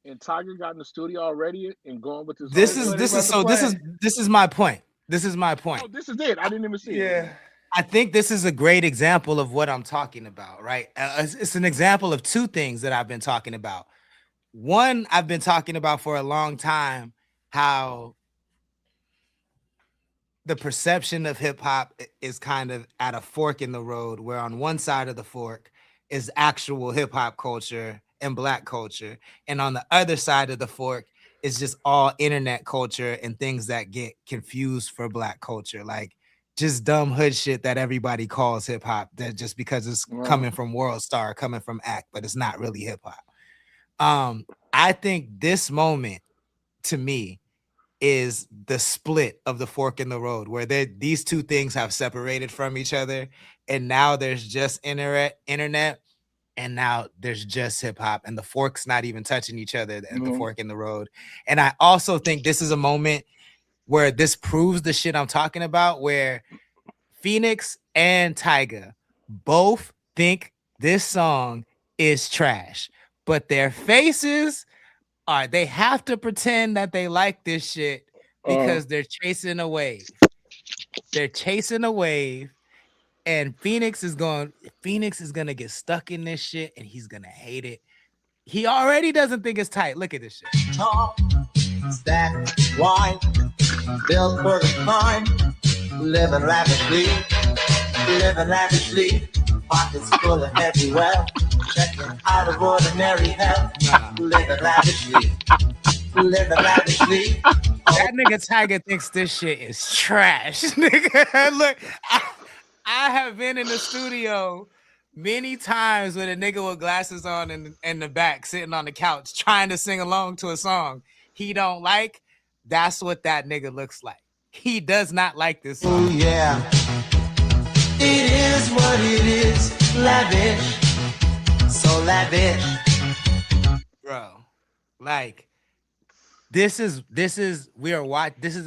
and Tiger got in the studio already and going with his? This is my point. This is my point. Oh, this is it. I didn't even see it. Yeah. I think this is a great example of what I'm talking about, right? It's an example of 2 things that I've been talking about. One, I've been talking about for a long time how the perception of hip hop is kind of at a fork in the road, where on one side of the fork is actual hip hop culture and Black culture, and on the other side of the fork is just all internet culture and things that get confused for Black culture, like just dumb hood shit that everybody calls hip hop, that just because it's coming from World Star, coming from Act, but it's not really hip hop. I think this moment to me is the split of the fork in the road, where these 2 things have separated from each other, and now there's just internet, and now there's just hip hop, and the fork's not even touching each other at the fork in the road. And I also think this is a moment where this proves the shit I'm talking about, where Phoenix and Tyga both think this song is trash, but their faces they have to pretend that they like this shit because they're chasing a wave. They're chasing a wave, and Phoenix is gonna get stuck in this shit, and he's gonna hate it. He already doesn't think it's tight. Look at this shit. stack wine, built for the climb, living lavishly, pockets full of heavy wealth, checking out of ordinary health, living lavishly. That nigga Tiger thinks this shit is trash. Nigga, look, I have been in the studio many times with a nigga with glasses on in the back, sitting on the couch, trying to sing along to a song he don't like. That's what that nigga looks like. He does not like this song. Ooh, yeah. It is what it is, lavish, so lavish. Bro, like, this is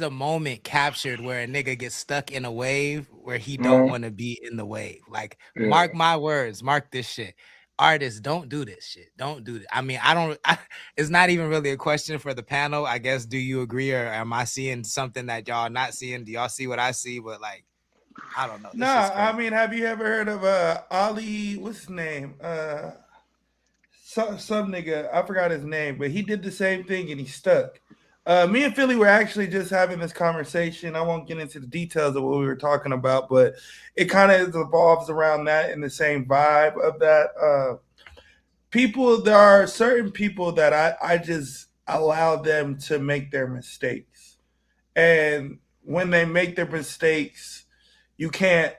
a moment captured where a nigga gets stuck in a wave where he don't want to be in the wave. Like, mark my words, mark this shit. Artists, don't do this shit. Don't do it. I mean, it's not even really a question for the panel. I guess, do you agree, or am I seeing something that y'all not seeing? Do y'all see what I see? But like, I don't know. Nah, I mean, have you ever heard of Ali? What's his name? Some nigga, I forgot his name, but he did the same thing and he stuck. Me and Philly were actually just having this conversation. I won't get into the details of what we were talking about, but it kind of evolves around that and the same vibe of that. There are certain people that I just allow them to make their mistakes. And when they make their mistakes, you can't,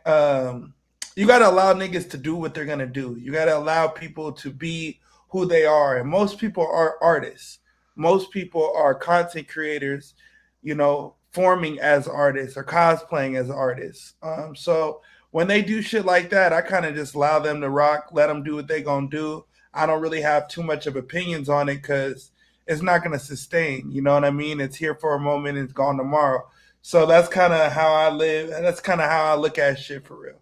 you got to allow niggas to do what they're going to do. You got to allow people to be who they are. And most people are artists. Most people are content creators, you know, forming as artists or cosplaying as artists. So when they do shit like that, I kind of just allow them to rock, let them do what they gonna do. I don't really have too much of opinions on it because it's not gonna sustain. You know what I mean? It's here for a moment and it's gone tomorrow. So that's kind of how I live. And that's kind of how I look at shit for real.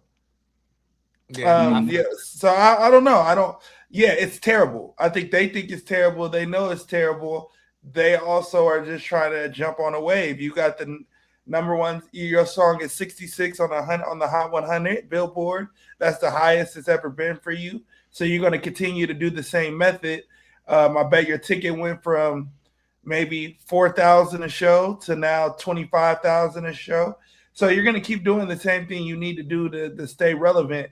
Yeah. So I don't know. Yeah, it's terrible. I think they think it's terrible. They know it's terrible. They also are just trying to jump on a wave. You got the number one. Your song is 66 on the Hot 100 Billboard. That's the highest it's ever been for you. So you're going to continue to do the same method. I bet your ticket went from maybe 4,000 a show to now 25,000 a show. So you're going to keep doing the same thing you need to do to stay relevant.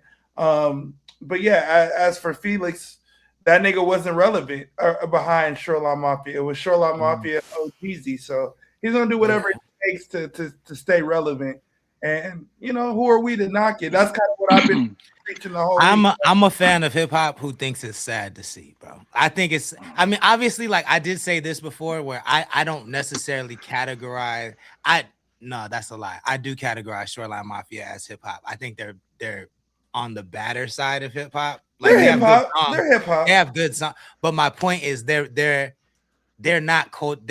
But yeah, as for Felix, that nigga wasn't relevant behind Shoreline Mafia. It was Shoreline Mafia OGZ. So he's gonna do whatever it takes to stay relevant. And you know, who are we to knock it? That's kind of what I've been preaching the whole week. I'm a fan of hip hop who thinks it's sad to see, bro. I mean, obviously, like I did say this before, where I don't necessarily categorize. No, that's a lie. I do categorize Shoreline Mafia as hip hop. I think they're on the badder side of hip hop. Like they're hip hop. They're hip hop. They have good songs. But my point is they're not part of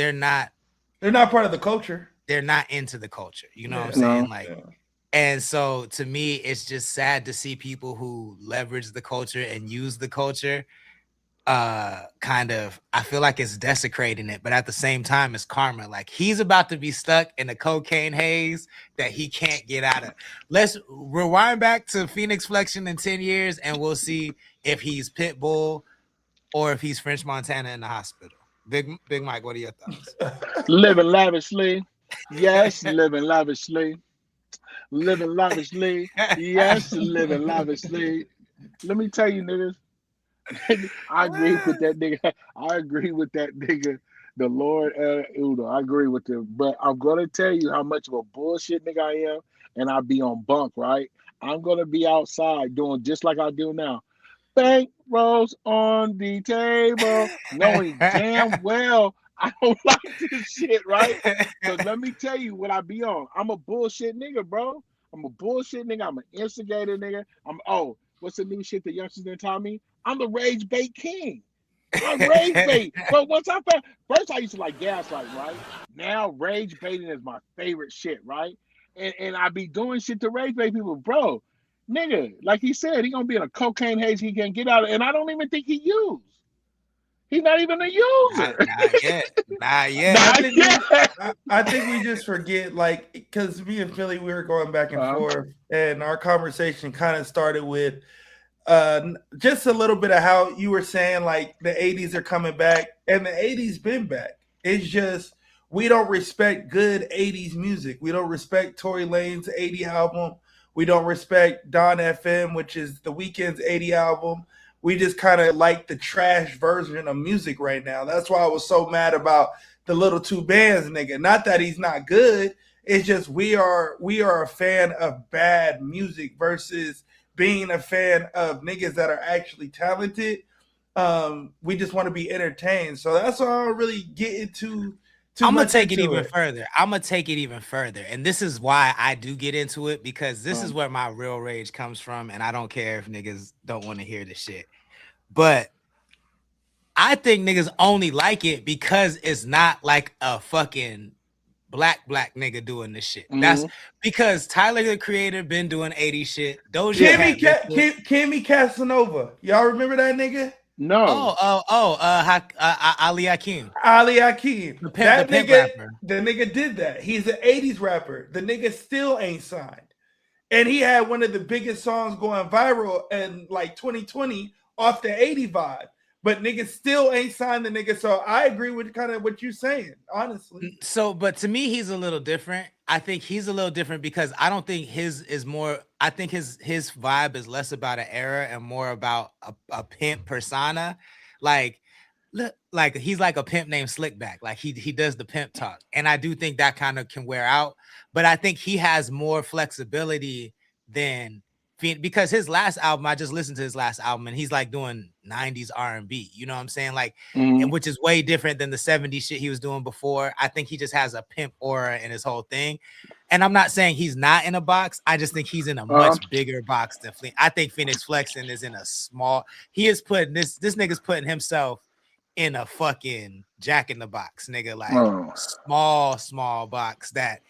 the culture. They're not into the culture. You know what I'm saying? Like, and so to me, it's just sad to see people who leverage the culture and use the culture. Kind of, I feel like it's desecrating it, but at the same time, it's karma. Like he's about to be stuck in a cocaine haze that he can't get out of. Let's rewind back to Phoenix Flexion in 10 years, and we'll see if he's Pitbull or if he's French Montana in the hospital. Big Mike, what are your thoughts? Living lavishly, yes. Living lavishly, living lavishly, yes. Living lavishly. Let me tell you, niggas. I agree with that nigga. The Lord Udo. I agree with him. But I'm gonna tell you how much of a bullshit nigga I am, and I be on bunk, right? I'm gonna be outside doing just like I do now. Bank rolls on the table, knowing damn well I don't like this shit, right? So let me tell you what I be on. I'm a bullshit nigga, bro. I'm a bullshit nigga. I'm an instigator nigga. What's the new shit the youngsters done taught me? I'm the rage bait king. I'm rage bait. But once first I used to like gaslight, right? Now rage baiting is my favorite shit, right? And I be doing shit to rage bait people, bro. Nigga, like he said, he gonna be in a cocaine haze he can't get out of, and I don't even think he used. He's not even a user. Not yet. I think we just forget, like, because me and Philly, we were going back and forth, and our conversation kind of started with just a little bit of how you were saying, like, the 80s are coming back, and the 80s been back. It's just we don't respect good 80s music. We don't respect Tory Lane's 80 album. We don't respect Don FM, which is The Weeknd's 80 album. We just kind of like the trash version of music right now. That's why I was so mad about the Little Two Bands nigga. Not that he's not good. It's just we are a fan of bad music versus being a fan of niggas that are actually talented. We just want to be entertained. So that's why I don't really get into. I'm gonna take it even further. I'm gonna take it even further, and this is why I do get into it, because this is where my real rage comes from, and I don't care if niggas don't want to hear this shit. But I think niggas only like it because it's not like a fucking black nigga doing this shit. That's because Tyler the Creator been doing 80 shit. Kimmy Casanova. Y'all remember that nigga? No. Ali Hakim. Ali Hakim. The nigga did that. He's an 80s rapper. The nigga still ain't signed. And he had one of the biggest songs going viral in like 2020 off the 80 vibe. But niggas still ain't signed the nigga. So I agree with kind of what you're saying, honestly. So, but to me, he's a little different. I think he's a little different because I don't think his is more. I think his vibe is less about an era and more about a pimp persona. Like he's like a pimp named Slickback. Like he does the pimp talk. And I do think that kind of can wear out. But I think he has more flexibility than, because his last album, I just listened to his last album and he's like doing 90s R&B, you know what I'm saying? Like, which is way different than the 70s shit he was doing before. I think he just has a pimp aura in his whole thing. And I'm not saying he's not in a box. I just think he's in a much bigger box than Phoenix. I think Phoenix Flexing is in a small, he is putting this nigga's putting himself in a fucking Jack in the Box, nigga, like small box that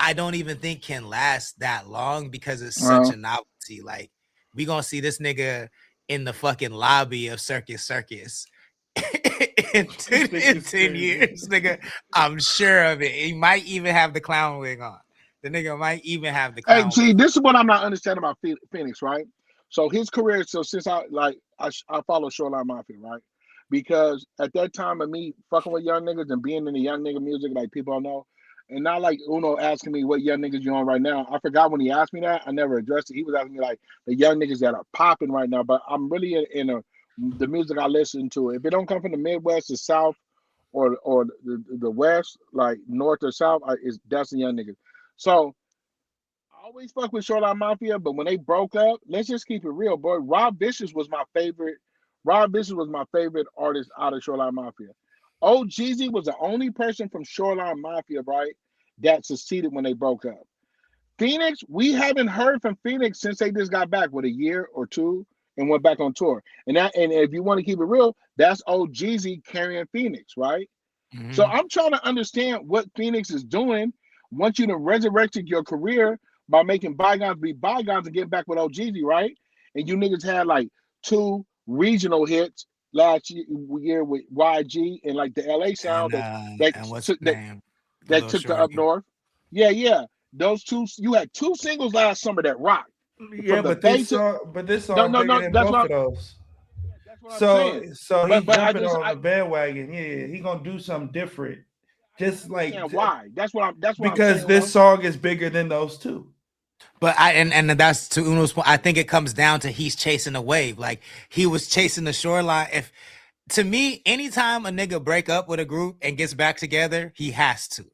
I don't even think can last that long because it's such a novelty. Like, we gonna see this nigga in the fucking lobby of Circus in 10 years, nigga. I'm sure of it. He might even have the clown wig on. The nigga might even have the clown wig. This is what I'm not understanding about Phoenix, right? So his career, since I follow Shoreline Mafia, right? Because at that time of me fucking with young niggas and being in the young nigga music, like people don't know, and not like Uno asking me what young niggas you on right now. I forgot when he asked me that. I never addressed it. He was asking me like the young niggas that are popping right now. But I'm really in the music I listen to. If it don't come from the Midwest, the South, or the West, like North or South, that's the young niggas. So I always fuck with Shoreline Mafia, but when they broke up, let's just keep it real, boy. Rob Vicious was my favorite artist out of Shoreline Mafia. Oh, Jeezy was the only person from Shoreline Mafia, right, that succeeded when they broke up. Phoenix, we haven't heard from Phoenix since they just got back with a year or two and went back on tour. And if you want to keep it real, that's old Jeezy carrying Phoenix, right? So I'm trying to understand what Phoenix is doing once you have resurrected your career by making bygones be bygones and getting back with old Jeezy, right? And you niggas had like 2 regional hits last year with YG and like the LA sound that took the up north. Yeah. Those 2, you had 2 singles last summer that rocked. Yeah, but this song that's both of those. So he's jumping on the bandwagon. Yeah, he gonna do something different. Just like why? That's because this song is bigger than those 2. But and that's to Uno's point. I think it comes down to he's chasing a wave. Like he was chasing the Shoreline. To me, anytime a nigga break up with a group and gets back together, he has to.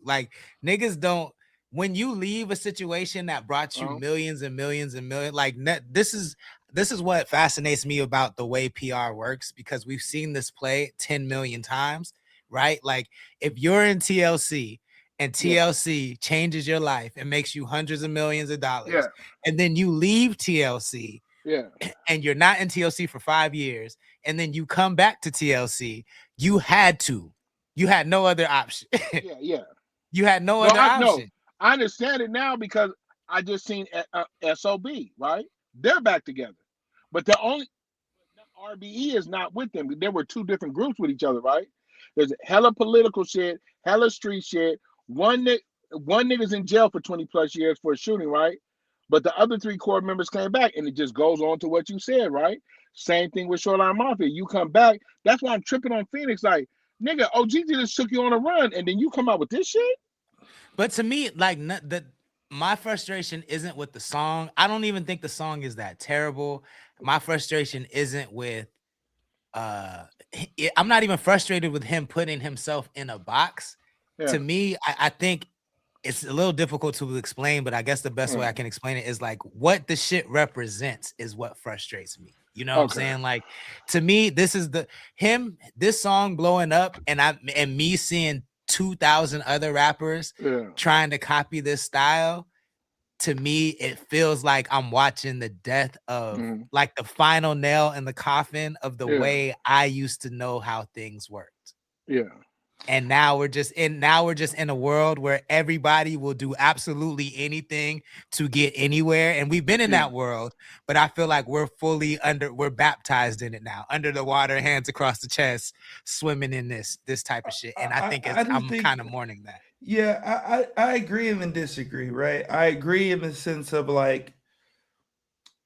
Like niggas don't. When you leave a situation that brought you millions and millions and millions, like this is what fascinates me about the way PR works, because we've seen this play 10 million times, right? Like if you're in TLC and TLC changes your life and makes you hundreds of millions of dollars, and then you leave TLC, and you're not in TLC for 5 years, and then you come back to TLC, you had no other option. You had no other option. I understand it now because I just seen SOB, right? They're back together, but the only RBE is not with them. There were 2 different groups with each other, right? There's hella political shit, hella street shit. One nigga's in jail for 20 plus years for a shooting, right? But the other 3 core members came back, and it just goes on to what you said, right? Same thing with Shoreline Mafia. You come back. That's why I'm tripping on Phoenix. Like, Nigga, OG just took you on a run, and then you come out with this shit. But to me, like my frustration isn't with the song. I don't even think the song is that terrible. My frustration isn't with I'm not even frustrated with him putting himself in a box. Yeah. To me, I think it's a little difficult to explain, but I guess the best way I can explain it is like what the shit represents is what frustrates me. You know what I'm saying? Like, to me, this is this song blowing up, and me seeing 2,000 other rappers trying to copy this style. To me, it feels like I'm watching the death of like the final nail in the coffin of the way I used to know how things worked. Yeah. And now we're just in a world where everybody will do absolutely anything to get anywhere. And we've been in that world, but I feel like we're baptized in it now, under the water, hands across the chest, swimming in this type of shit. And I think I'm kind of mourning that. Yeah, I agree and then disagree, right? I agree in the sense of like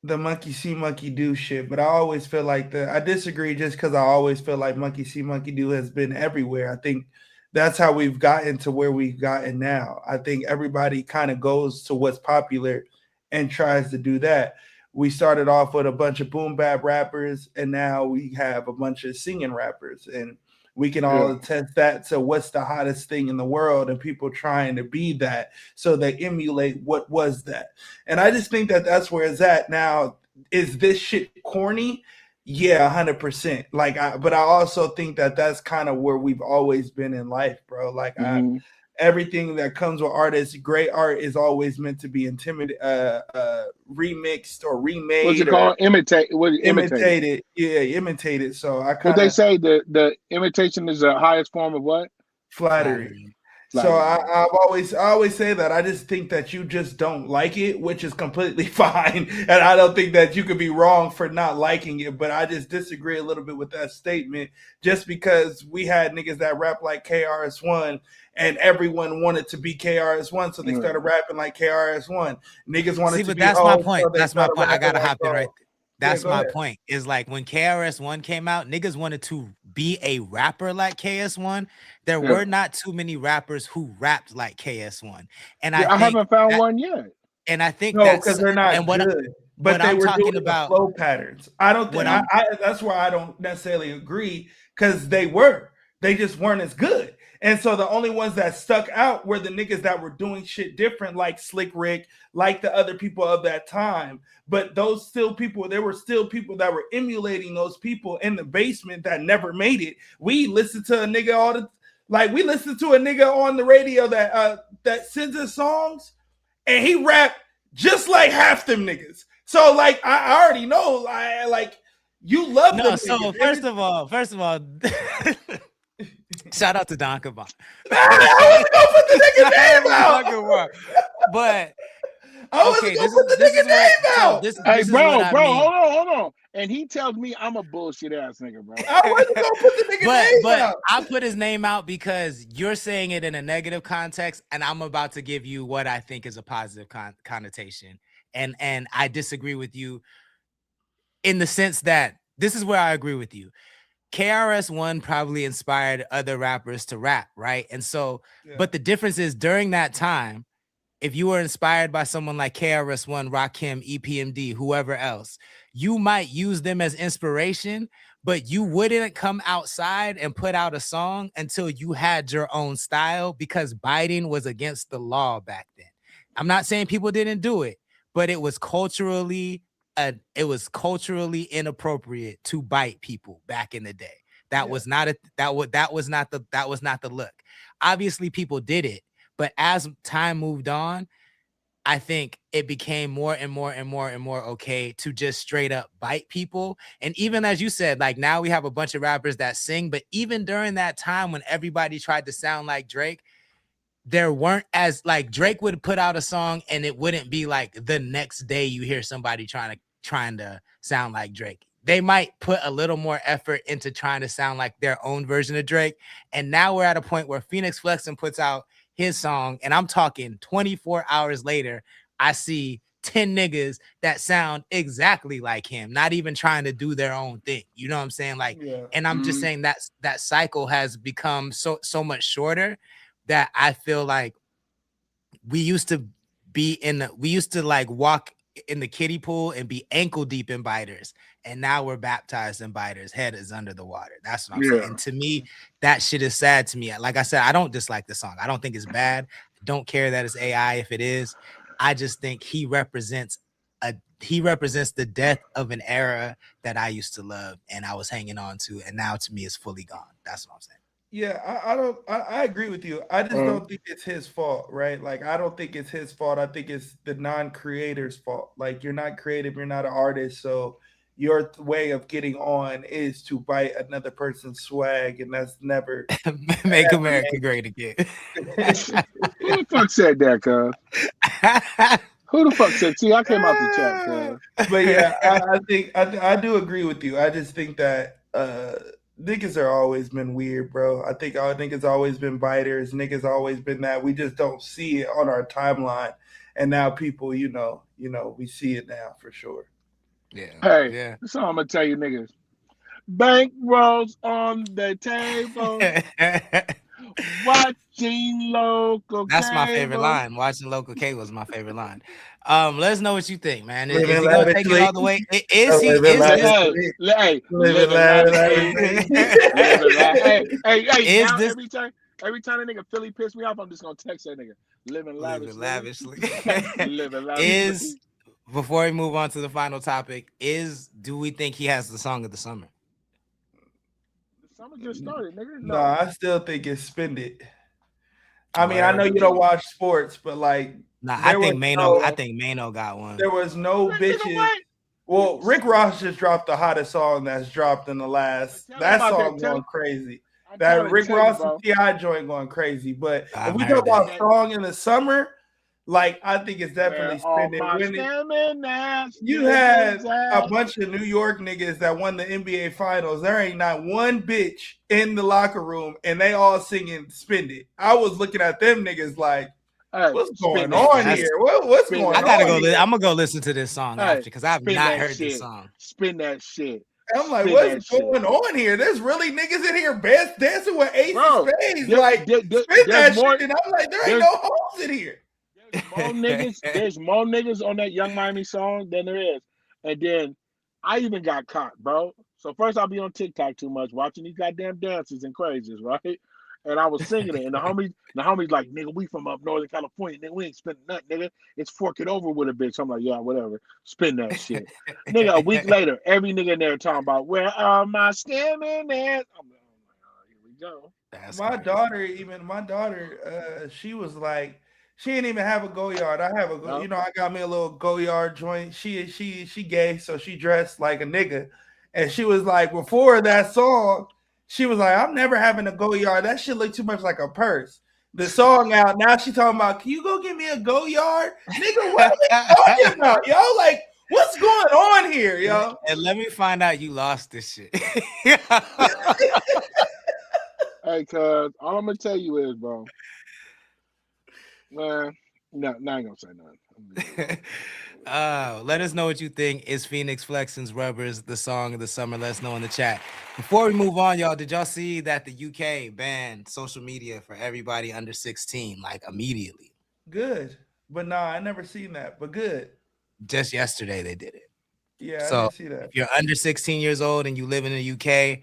the monkey see, monkey do shit, but I always feel like I disagree just because I always feel like monkey see, monkey do has been everywhere. I think that's how we've gotten to where we've gotten now. I think everybody kind of goes to what's popular and tries to do that. We started off with a bunch of boom bap rappers, and now we have a bunch of singing rappers, and we can all attest that to what's the hottest thing in the world, and people trying to be that. So they emulate what was that. And I just think that that's where it's at now. Is this shit corny? Yeah, 100%. But I also think that that's kind of where we've always been in life, bro. Like everything that comes with artists, great art is always meant to be remixed or remade. What's it called? Imitated. Yeah, imitated. So I kind of. They say the imitation is the highest form of what? Flattery. So I always say that. I just think that you just don't like it, which is completely fine. And I don't think that you could be wrong for not liking it. But I just disagree a little bit with that statement. Just because we had niggas that rap like KRS-One and everyone wanted to be KRS-One, so they started rapping like KRS-One. Niggas wanted to be. That's my point. So that's my point. I gotta hop in right there. That's my point. Is like when KRS-One came out, niggas wanted to be a rapper like KS-One. There were not too many rappers who rapped like KS-One, and I haven't found one yet. And I think that's because they're not good. But they were talking about flow patterns. I don't think that's why I don't necessarily agree, because they just weren't as good. And so the only ones that stuck out were the niggas that were doing shit different, like Slick Rick, like the other people of that time. But there were still people that were emulating those people in the basement that never made it. We listened to a nigga we listened to a nigga on the radio that sends us songs, and he rapped just like half them niggas. So like I already know, you love them. So first of all. Shout out to Don Cabon. I was gonna put the nigga name out. But I was gonna put the nigga name out. Hey, bro, hold on. And he tells me I'm a bullshit ass nigga, bro. I wasn't gonna put the nigga name out. I put his name out because you're saying it in a negative context, and I'm about to give you what I think is a positive connotation. And I disagree with you in the sense that this is where I agree with you. KRS-One probably inspired other rappers to rap, right? And so, but the difference is during that time, if you were inspired by someone like KRS-One, Rakim, EPMD, whoever else, you might use them as inspiration, but you wouldn't come outside and put out a song until you had your own style, because biting was against the law back then. I'm not saying people didn't do it, but it was culturally inappropriate to bite people back in the day. That was not the look. Obviously people did it, but as time moved on, I think it became more and more okay to just straight up bite people. And even as you said, like now we have a bunch of rappers that sing, but even during that time when everybody tried to sound like Drake, there weren't as like Drake would put out a song and it wouldn't be like the next day you hear somebody trying to sound like Drake. They might put a little more effort into trying to sound like their own version of Drake. And now we're at a point where Phoenix Flexin puts out his song, and I'm talking 24 hours later, I see 10 niggas that sound exactly like him, not even trying to do their own thing. You know what I'm saying? Like, and I'm just saying that cycle has become so much shorter that I feel like we used to like walk in the kiddie pool and be ankle deep in biters, and now we're baptized in biters. Head is under the water. That's what I'm saying. And to me, that shit is sad to me. Like I said, I don't dislike the song. I don't think it's bad. I don't care that it's AI if it is. I just think he represents the death of an era that I used to love and I was hanging on to, and now to me it's fully gone. That's what I'm saying. Yeah, I agree with you. I just don't think it's his fault, right? Like, I don't think it's his fault. I think it's the non-creator's fault. Like, you're not creative, you're not an artist, so your way of getting on is to bite another person's swag, and that's never make America great again. Who the fuck said that, cuz? Who the fuck said? See, I came out the chat, cuz. But yeah, I think I do agree with you. I just think that niggas are always been weird, bro. I think it's always been biters. Niggas always been that. We just don't see it on our timeline, and now people, you know, we see it now for sure. Yeah. Hey, yeah. So I'm gonna tell you, niggas. Bank rolls on the table. Watching local. That's my favorite line. Watching local cable was my favorite line. Let us know what you think, man. Is he gonna take it all the way? Is he? Every time a nigga Philly piss me off, I'm just gonna text that nigga. Living lavishly. Living lavishly. Before we move on to the final topic, do we think he has the song of the summer? The summer just started, nigga. No, I still think it's Spend It. I mean, I know you don't watch sports, but like, I think Mano got one. There was no bitches. Well, Rick Ross just dropped the hottest song that's dropped in the last. That song going crazy. That Rick Ross and T.I. joint going crazy. But if we talk about song in the summer, like, I think it's definitely Spend It. You had a bunch of New York niggas that won the NBA Finals. There ain't not one bitch in the locker room, and they all singing Spend It. I was looking at them niggas like, what's going on here? What's going on? I gotta go. I'm gonna go listen to this song after, because I've not heard this song. Spin that shit. I'm like, what's going on here? There's really niggas in here dancing with Ace of Spades. Like, spin that shit. And I'm like, there ain't no hoes in here. There's more niggas on that Young Miami song than there is. And then I even got caught, bro. So first I'll be on TikTok too much, watching these goddamn dances and crazes, right? And I was singing it, and the homies like, nigga, we from up Northern California, nigga, we ain't spending nothing, nigga. It's fork it over with a bitch. I'm like, yeah, whatever. Spin that shit. Nigga, a week later, every nigga in there talking about, where are my scamming ass? I'm like, oh, here we go. My daughter, she was like, she didn't even have a go yard. I have I got me a little go yard joint. She gay, so she dressed like a nigga. And she was like, before that song, she was like, I'm never having a go yard. That shit look too much like a purse. The song out, now she talking about, can you go get me a go yard? Nigga, what are you talking about, yo? Like, what's going on here, yo? And let me find out you lost this shit. Hey, cuz, all I'm going to tell you is, bro, man, no, I ain't going to say nothing. Let us know what you think. Is Phoenix Flexing's Rubbers the song of the summer? Let us know in the chat. Before we move on, y'all, did y'all see that the UK banned social media for everybody under 16, like immediately? Good. But nah, I never seen that, but good. Just yesterday they did it. Yeah, so I didn't see that. If you're under 16 years old and you live in the UK,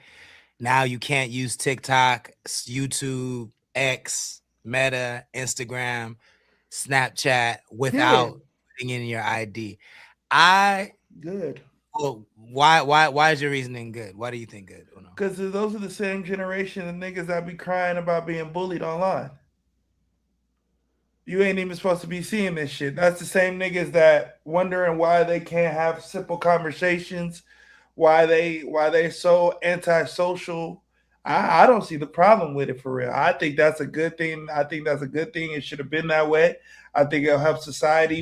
now you can't use TikTok, YouTube, X, Meta, Instagram, Snapchat without putting in your ID. Good. Well, why is your reasoning good? Why do you think good? Because those are the same generation of niggas that be crying about being bullied online. You ain't even supposed to be seeing this shit. That's the same niggas that wondering why they can't have simple conversations, why they so antisocial. I don't see the problem with it for real. I think that's a good thing. It should have been that way. I think it'll help society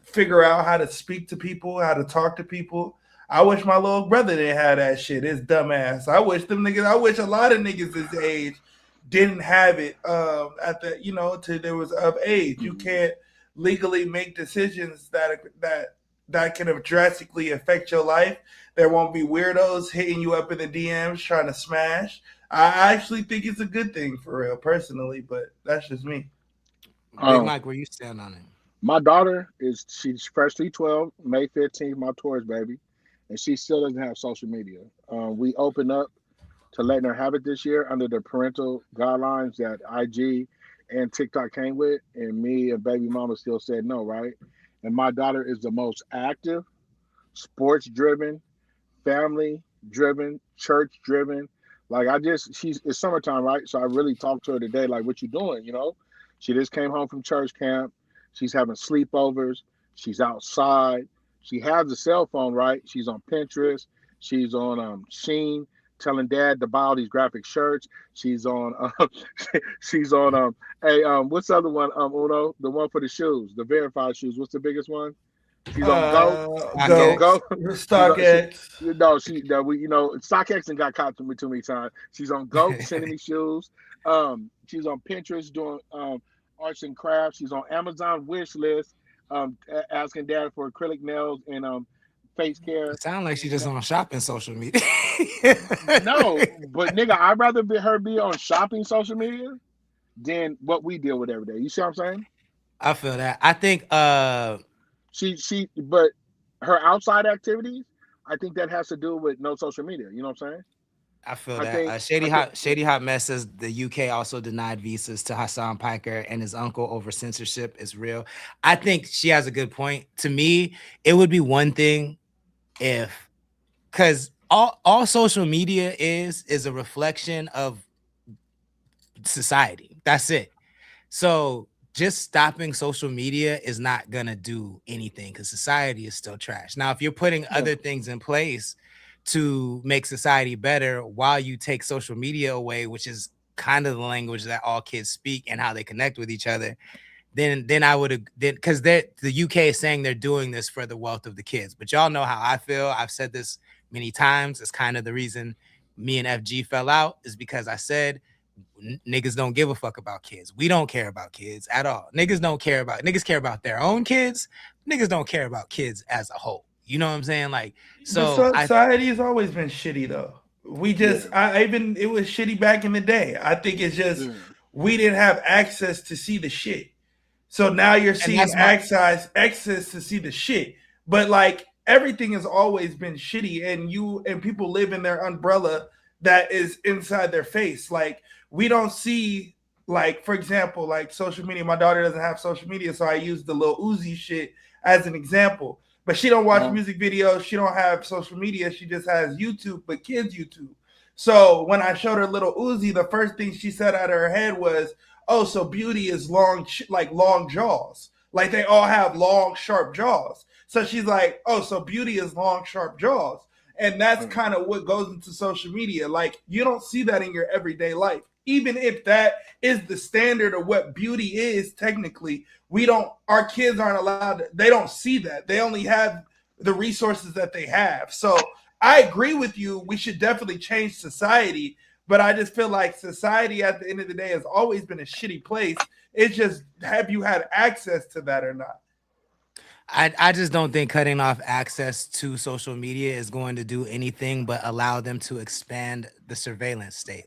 figure out how to speak to people, how to talk to people. I wish my little brother didn't have that shit. His dumb ass. I wish a lot of niggas this age didn't have it till they was of age. You can't legally make decisions that can drastically affect your life. There won't be weirdos hitting you up in the DMs trying to smash. I actually think it's a good thing for real, personally, but that's just me. Big Mike, where you stand on it? My daughter she's freshly 12, May 15th, my Taurus baby, and she still doesn't have social media. We opened up to letting her have it this year under the parental guidelines that IG and TikTok came with, and me and baby mama still said no, right? And my daughter is the most active, sports-driven, family-driven, church-driven. Like it's summertime, right? So I really talked to her today, like, what you doing, you know? She just came home from church camp. She's having sleepovers. She's outside. She has a cell phone, right? She's on Pinterest. She's on Shein, telling dad to buy all these graphic shirts. She's on what's the other one, Uno? The one for the shoes, the verified shoes. What's the biggest one? She's on Go. StockX. StockX and got caught too many times. She's on Go, sending me shoes. She's on Pinterest doing arts and crafts. She's on Amazon wish list, asking dad for acrylic nails and face care. It sounds like she's just on shopping social media. No, but nigga, I'd rather her be on shopping social media than what we deal with every day. You see what I'm saying? I feel that. I think but her outside activities, I think that has to do with no social media. You know what I'm saying? I feel that. Shady Hot Mess says the UK also denied visas to Hassan Piker and his uncle over censorship is real. I think she has a good point. To me, it would be one thing because all social media is a reflection of society. That's it. So just stopping social media is not gonna do anything because society is still trash. Now, if you're putting other things in place to make society better while you take social media away, which is kind of the language that all kids speak and how they connect with each other, then I would because the UK is saying they're doing this for the wealth of the kids. But y'all know how I feel. I've said this many times. It's kind of the reason me and FG fell out is because I said niggas don't give a fuck about kids. We don't care about kids at all. Niggas care about their own kids. Niggas don't care about kids as a whole. You know what I'm saying? Like, so society has always been shitty though. We just, it was shitty back in the day. I think it's just we didn't have access to see the shit. So now you're seeing access to see the shit. But like everything has always been shitty, and people live in their umbrella that is inside their face. Like we don't see, like, for example, like social media. My daughter doesn't have social media, so I use the Lil Uzi shit as an example. But she don't watch music videos. She don't have social media. She just has YouTube, but kids YouTube. So when I showed her Lil Uzi, the first thing she said out of her head was, "Oh, so beauty is long jaws. Like they all have long, sharp jaws." So she's like, "Oh, so beauty is long, sharp jaws." And that's kind of what goes into social media. Like you don't see that in your everyday life. Even if that is the standard of what beauty is, technically, our kids aren't allowed they don't see that. They only have the resources that they have. So I agree with you. We should definitely change society, but I just feel like society at the end of the day has always been a shitty place. It's just, have you had access to that or not? I just don't think cutting off access to social media is going to do anything but allow them to expand the surveillance state.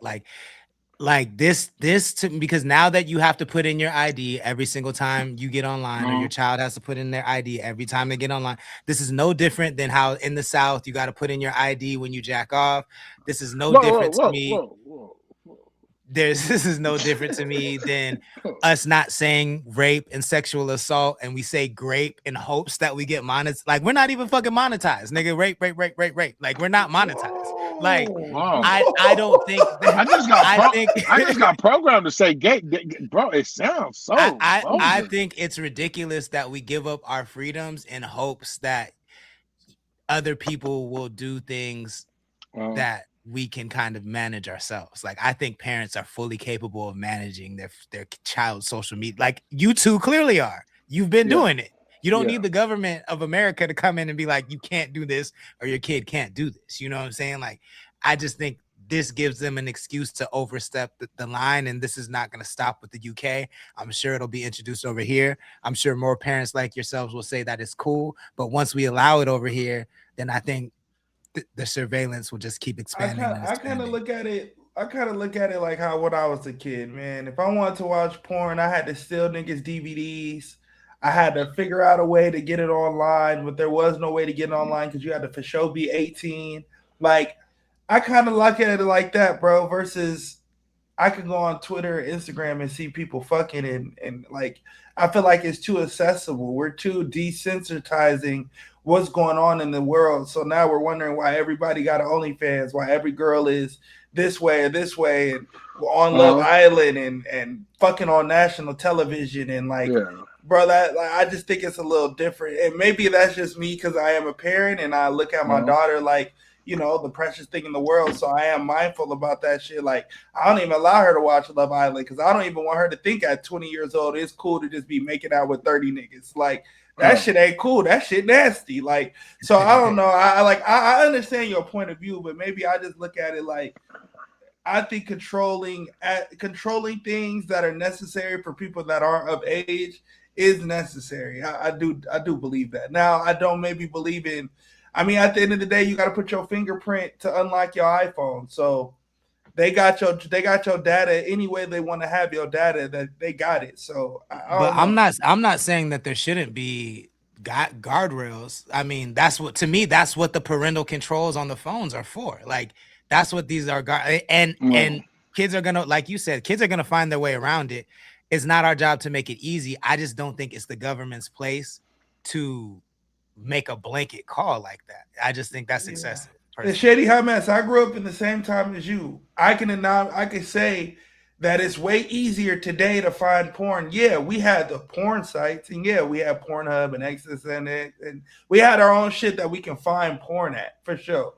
Like this because now that you have to put in your ID every single time you get online, or your child has to put in their ID every time they get online. This is no different than how in the South you got to put in your ID when you jack off. This is no different to me. This is no different to me than us not saying rape and sexual assault, and we say grape in hopes that we get monetized. Like we're not even fucking monetized, nigga. Rape. Like we're not monetized. Like I don't think. I just got programmed to say gay, bro. It sounds so. I think it's ridiculous that we give up our freedoms in hopes that other people will do things that we can kind of manage ourselves. Like I think parents are fully capable of managing their child's social media. Like you two clearly are. You've been doing it. You don't need the government of America to come in and be like, you can't do this or your kid can't do this. You know what I'm saying? Like I just think this gives them an excuse to overstep the line, and this is not going to stop with the UK. I'm sure it'll be introduced over here. I'm sure more parents like yourselves will say that it's cool, but once we allow it over here, then I think the surveillance will just keep expanding. I kind of look at it like how when I was a kid, man. If I wanted to watch porn, I had to steal niggas DVDs. I had to figure out a way to get it online, but there was no way to get it online because you had to for sure be 18. Like, I kind of look at it like that, bro, versus I could go on Twitter or Instagram and see people fucking and like, I feel like it's too accessible. We're too desensitizing what's going on in the world. So now we're wondering why everybody got an OnlyFans, why every girl is this way or this way, and on Love Island and fucking on national television and like, bro, I just think it's a little different. And maybe that's just me because I am a parent and I look at my daughter like, you know, the precious thing in the world. So I am mindful about that shit. Like, I don't even allow her to watch Love Island because I don't even want her to think at 20 years old it's cool to just be making out with 30 niggas. Like, that shit ain't cool. That shit nasty. Like, so I don't know. I understand your point of view, but maybe I just look at it like, I think controlling things that are necessary for people that aren't of age is necessary. I do believe that. Now, I don't maybe believe in. I mean, at the end of the day, you got to put your fingerprint to unlock your iPhone. So they got your data any way they want to have your data. That they got it. So, I'm not saying that there shouldn't be guardrails. I mean, that's what the parental controls on the phones are for. Like, that's what these are. And kids are gonna, like you said, kids are gonna find their way around it. It's not our job to make it easy. I just don't think it's the government's place to make a blanket call like that. I just think that's excessive. The Shady Hot Mess, I grew up in the same time as you. I can say that it's way easier today to find porn. Yeah, we had the porn sites, and yeah, we had Pornhub and Exodus, and we had our own shit that we can find porn at for sure.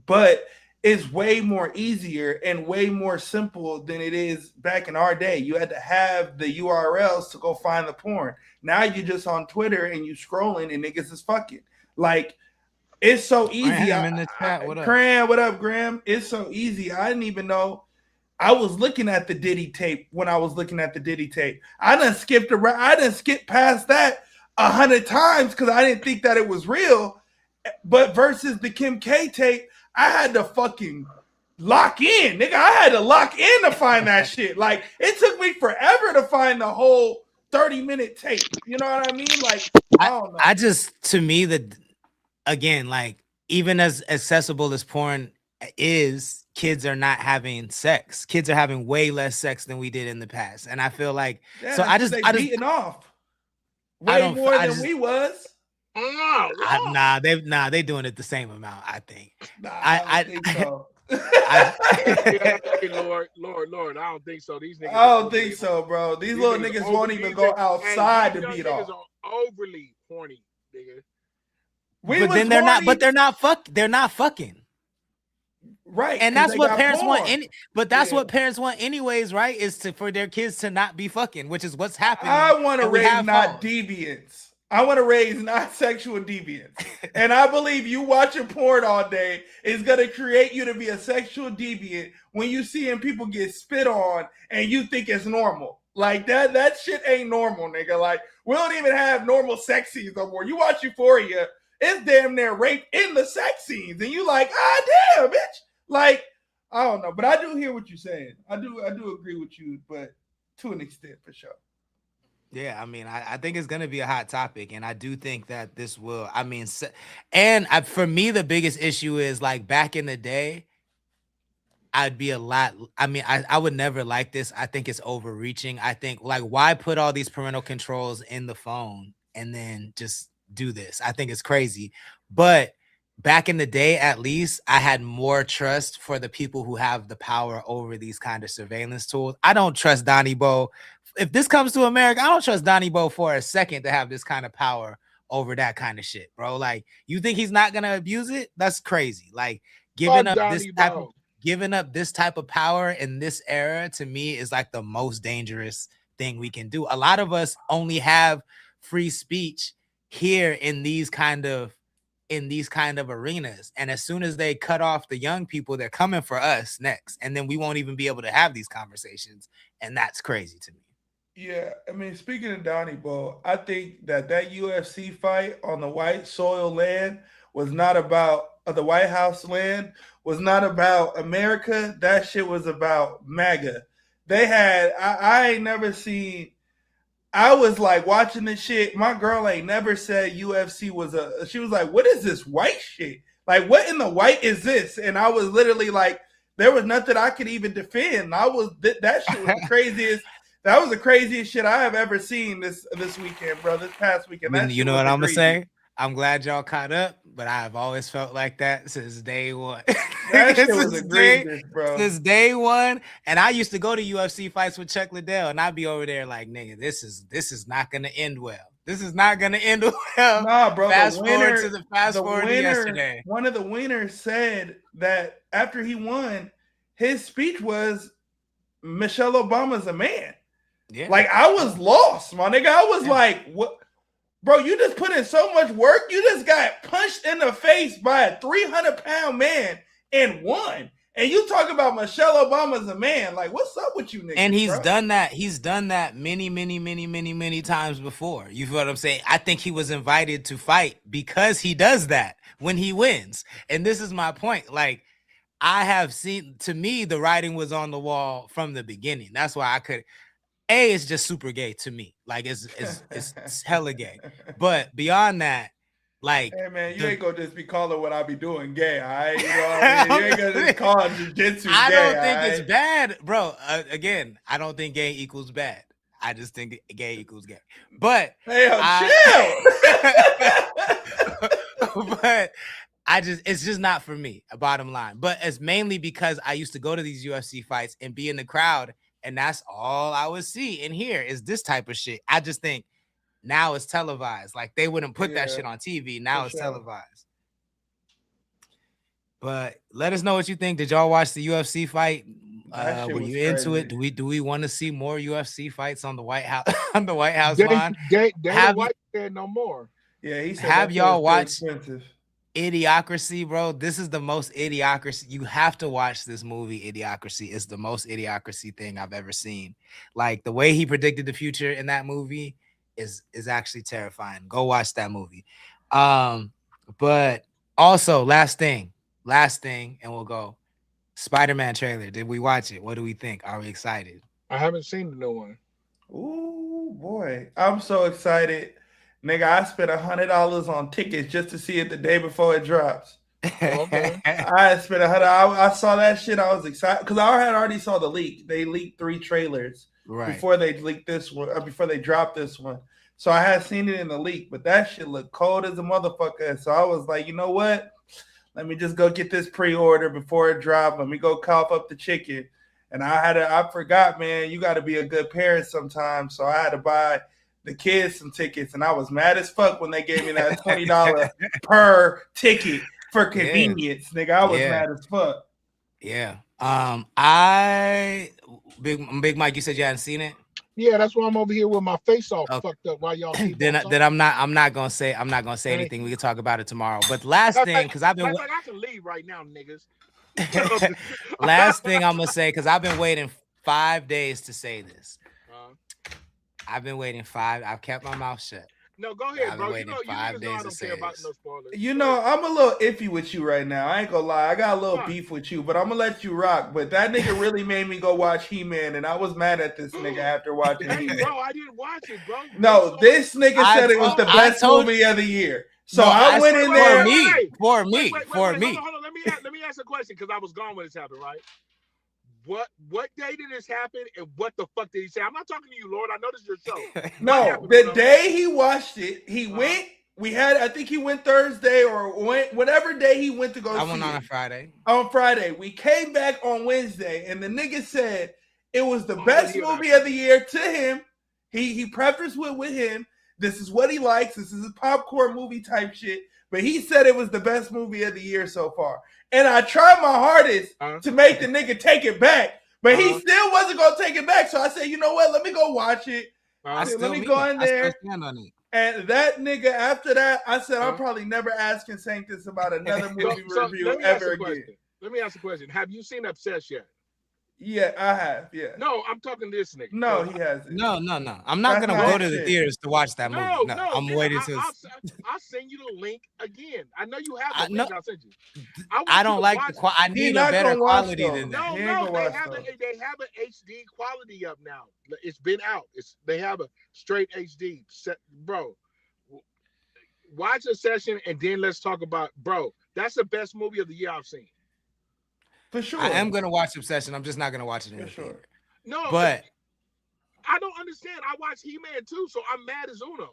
But it's way more easier and way more simple than it is back in our day. You had to have the URLs to go find the porn. Now you're just on Twitter and you scrolling and niggas is fucking. Like, it's so easy. I'm in the chat. What up? What up, Graham? It's so easy. I didn't even know. I was looking at the Diddy tape when I was looking at the Diddy tape. I done skipped past that 100 times because I didn't think that it was real. But versus the Kim K tape, I had to fucking lock in, nigga. I had to lock in to find that shit. Like, it took me forever to find the whole 30-minute tape. You know what I mean? Like, I don't know. I just, to me, that again, like, even as accessible as porn is, kids are not having sex. Kids are having way less sex than we did in the past, and I feel like I just beating off way more than we was. They doing it the same amount. I think. I don't think so. Lord, I don't think so. These niggas. I don't think so, bro. These little niggas won't even go outside to beat off. Overly horny, nigga. But then they're not. But they're not fucking. Right, and that's what parents want. That's what parents want, anyways. Right? Is for their kids to not be fucking, which is what's happening. I want to raise not deviants. I want to raise not sexual deviants. And I believe you watching porn all day is going to create you to be a sexual deviant when you seeing people get spit on and you think it's normal. Like, that shit ain't normal, nigga. Like, we don't even have normal sex scenes no more. You watch Euphoria, it's damn near rape in the sex scenes. And you like, damn, bitch. Like, I don't know. But I do hear what you're saying. I do agree with you, but to an extent, for sure. Yeah, I mean, I think it's going to be a hot topic, and I do think that this will, for me, the biggest issue is, like, back in the day, I would never like this. I think it's overreaching. I think, like, why put all these parental controls in the phone and then just do this? I think it's crazy. But back in the day, at least, I had more trust for the people who have the power over these kind of surveillance tools. I don't trust Donnie Bo. If this comes to America, I don't trust Donnie Bo for a second to have this kind of power over that kind of shit, bro. Like, you think he's not gonna abuse it? That's crazy. Like, giving up this type of power in this era, to me, is like the most dangerous thing we can do. A lot of us only have free speech here in these kind of in these kind of arenas. And as soon as they cut off the young people, they're coming for us next. And then we won't even be able to have these conversations. And that's crazy to me. Yeah, I mean, speaking of Donnie Bo, I think that UFC fight on the white soil land was not about the White House land, was not about America. That shit was about MAGA. They had, I ain't never seen, I was like watching this shit. My girl ain't never said UFC was she was like, what is this white shit? Like, what in the white is this? And I was literally like, there was nothing I could even defend. That shit was the craziest. That was the craziest shit I have ever seen this weekend, bro. This past weekend. You know what I'm gonna say? I'm glad y'all caught up, but I've always felt like that since day one. That shit was egregious, bro. Since day one, and I used to go to UFC fights with Chuck Liddell, and I'd be over there like, nigga, this is not gonna end well. This is not gonna end well. Nah, bro. Fast forward to yesterday. One of the winners said that after he won, his speech was, Michelle Obama's a man. Yeah. Like, I was lost, my nigga. I was like, what? Bro, you just put in so much work. You just got punched in the face by a 300-pound man and won. And you talk about Michelle Obama's a man. Like, what's up with you niggas? And he's done that. He's done that many times before. You feel what I'm saying? I think he was invited to fight because he does that when he wins. And this is my point. Like, I have seen, to me, the writing was on the wall from the beginning. That's why I could. It's just super gay to me. Like, it's hella gay. But beyond that, like, hey man, you ain't gonna just be calling what I be doing gay, all right? You know what I mean? You ain't gonna just call jiu-jitsu gay. I don't think it's bad, bro. Again, I don't think gay equals bad. I just think gay equals gay. But chill. But it's just not for me, bottom line. But it's mainly because I used to go to these UFC fights and be in the crowd, and that's all I would see and hear is this type of shit. I just think now it's televised. Like, they wouldn't put that shit on TV. Now it's televised. But let us know what you think. Did y'all watch the UFC fight? Were you into it? Do we want to see more UFC fights on the White House on the White House lawn? White said no more. Yeah, he said. Have y'all watched Idiocracy, bro? This is the most Idiocracy. You have to watch this movie. Idiocracy is the most Idiocracy thing I've ever seen. Like, the way he predicted the future in that movie is actually terrifying. Go watch that movie. But also, last thing, and we'll go. Spider-Man trailer. Did we watch it? What do we think? Are we excited? I haven't seen the new one. Ooh, boy. I'm so excited. Nigga, I spent $100 on tickets just to see it the day before it drops. Okay. I spent $100. I saw that shit. I was excited because I had already saw the leak. They leaked 3 trailers before they leaked this one, before they dropped this one. So I had seen it in the leak, but that shit looked cold as a motherfucker. So I was like, you know what? Let me just go get this pre-order before it dropped. Let me go cough up the chicken. And I forgot, man, you got to be a good parent sometimes. So I had to buy the kids some tickets, and I was mad as fuck when they gave me that $20 per ticket for convenience. Nigga, I was mad as fuck. Yeah. Big Mike, you said you hadn't seen it? Yeah, that's why I'm over here with my face all fucked up while y'all. Then I'm not gonna say anything. We can talk about it tomorrow. But last thing, because I've been I can leave right now, niggas. Last thing I'm gonna say, because I've been waiting 5 days to say this. I've been waiting 5. I've kept my mouth shut. No, go ahead, bro. You know, 5 days to say about no spoilers. You know, I'm a little iffy with you right now. I ain't gonna lie. I got a little beef with you, but I'm gonna let you rock. But that nigga really made me go watch He-Man, and I was mad at this nigga after watching He-Man. Bro, I didn't watch it, bro. No, this nigga said it was the best movie of the year. So I went in there for me. Hold on. Let me ask a question because I was gone when this happened, right? What day did this happen, and what the fuck did he say? I'm not talking to you, Lord. I know this is your show. No, the day he watched it, he went. I think he went Thursday or whatever day he went to go. I went on a Friday. On Friday, we came back on Wednesday, and the nigga said it was the best movie of the year to him. He prefaced with him. This is what he likes. This is a popcorn movie type shit. But he said it was the best movie of the year so far. And I tried my hardest to make the nigga take it back. But he still wasn't going to take it back. So I said, you know what? Let me go watch it. Let me go in there. And that nigga, after that, I said, I'm probably never asking Sanctus about another movie review ever again. Let me ask a question. Have you seen Obsessed yet? Yeah, I have. Yeah. No, I'm talking to this nigga. No, he hasn't. No. I'm not gonna go to the theaters to watch that movie. No, I'm waiting to. I'll send you the link again. I know you have the link. I'll send you. I don't like the quality. I need a better quality than that. No, they have an HD quality up now. It's been out. They have a straight HD set, bro. Watch a session and then let's talk about, bro. That's the best movie of the year I've seen. For sure. I am gonna watch Obsession. I'm just not gonna watch it in the theater. No, but I don't understand. I watch He-Man too, so I'm mad as Uno.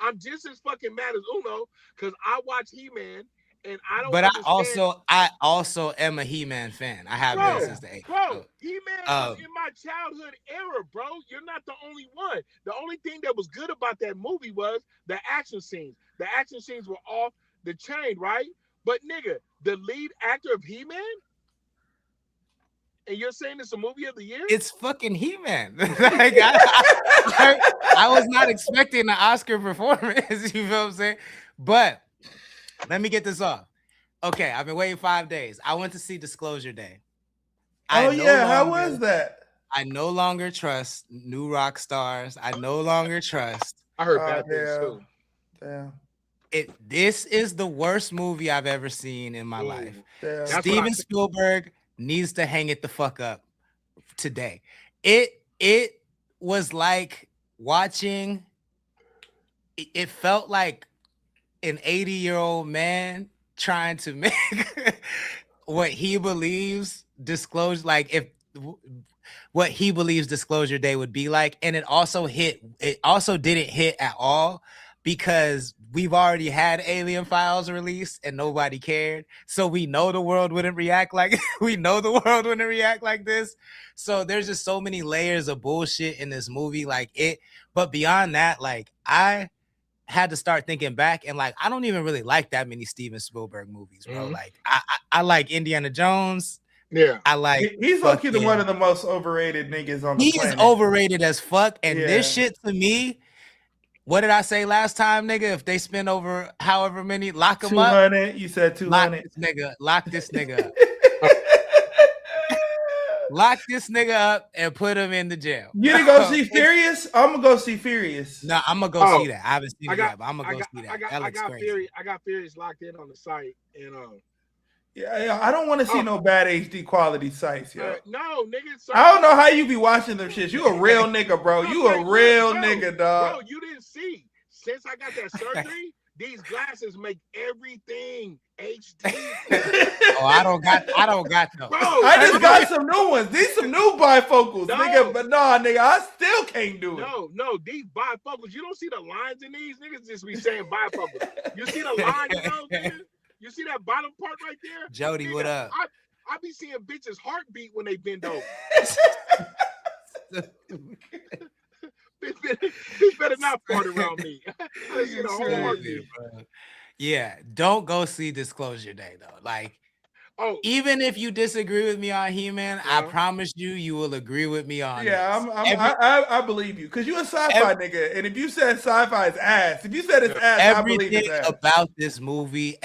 I'm just as fucking mad as Uno because I watch He-Man and I don't. But understand. I also am a He-Man fan. I have been since the 80s. Bro, He-Man was in my childhood era, bro. You're not the only one. The only thing that was good about that movie was the action scenes. The action scenes were off the chain, right? But nigga, the lead actor of He-Man. And you're saying it's a movie of the year? It's fucking He-Man. Like, I was not expecting an Oscar performance. You feel what I'm saying? But let me get this off. Okay, I've been waiting 5 days. I went to see Disclosure Day. How was that? I no longer trust new rock stars. I no longer trust. I heard bad things too. Damn. This is the worst movie I've ever seen in my life. Damn. Steven Spielberg needs to hang it the fuck up today. It was like watching. It felt like an 80-year-old man trying to make what he believes Disclosure, like if what he believes Disclosure Day would be like, and it also didn't hit at all because we've already had Alien Files released and nobody cared. So we know the world wouldn't react like this. So there's just so many layers of bullshit in this movie, but beyond that, like I had to start thinking back and like I don't even really like that many Steven Spielberg movies, bro. Mm-hmm. Like I like Indiana Jones. Yeah, I like. He's low-key one of the most overrated niggas on the planet. He's overrated as fuck, and this shit to me. What did I say last time, nigga? If they spend over however many, lock him up. 200. You said 200. Lock this nigga up. Lock this nigga up and put him in the jail. You didn't go see Furious? I'm gonna go see Furious. No, I'm gonna go see that. I haven't seen it yet, but I'm gonna go see that. That looks crazy. I got Furious locked in on the site, and yeah, I don't want to see no bad HD quality sites, yo. No, nigga. I don't know how you be watching them shit. You a real nigga, bro. You a real nigga, dog. Bro, you didn't see. Since I got that surgery, these glasses make everything HD. Oh, I don't got those. Bro, I just got some new ones. These some new bifocals, nigga. But nah, nigga, I still can't do it. No, these bifocals. You don't see the lines in these niggas. Just be saying bifocals. You see the lines in those niggas? You see that bottom part right there? Jody, nigga, what up? I be seeing bitches' heartbeat when they bend over. Bitch better not fart around me. I see the whole heartbeat. Yeah, don't go see Disclosure Day though. Like, even if you disagree with me on He-Man, I promise you will agree with me on. Yeah, I believe you because you a sci-fi nigga, and if you said sci-fi is ass, if you said it's ass, I believe it's ass. About this movie,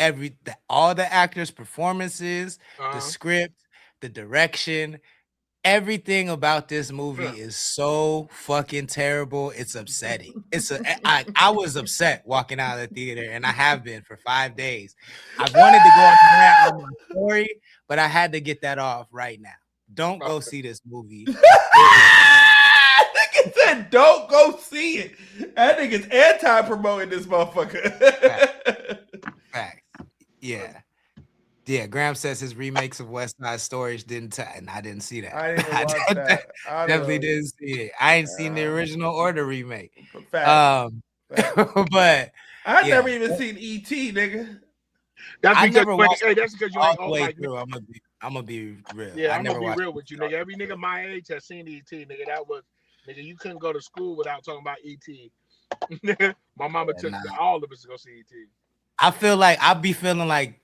all the actors' performances, the script, the direction. Everything about this movie is so fucking terrible. It's upsetting. I was upset walking out of the theater, and I have been for 5 days. I wanted to go on the rant on my story, but I had to get that off right now. Don't go see this movie. Nigga said, "Don't go see it." That nigga's anti-promoting this motherfucker. Fact. Yeah. Yeah, Graham says his remakes of West Side Story didn't, and I didn't see that. I didn't watch that. Definitely didn't see it. I ain't seen the original or the remake. Fact. But I never even seen E.T., nigga. That's because you ain't way through. I'm gonna be real. Yeah, I'm gonna be real with you, nigga. Every nigga my age has seen E.T., nigga. Nigga, you couldn't go to school without talking about E.T. My mama took all of us to go see E.T. I feel like I'll be feeling like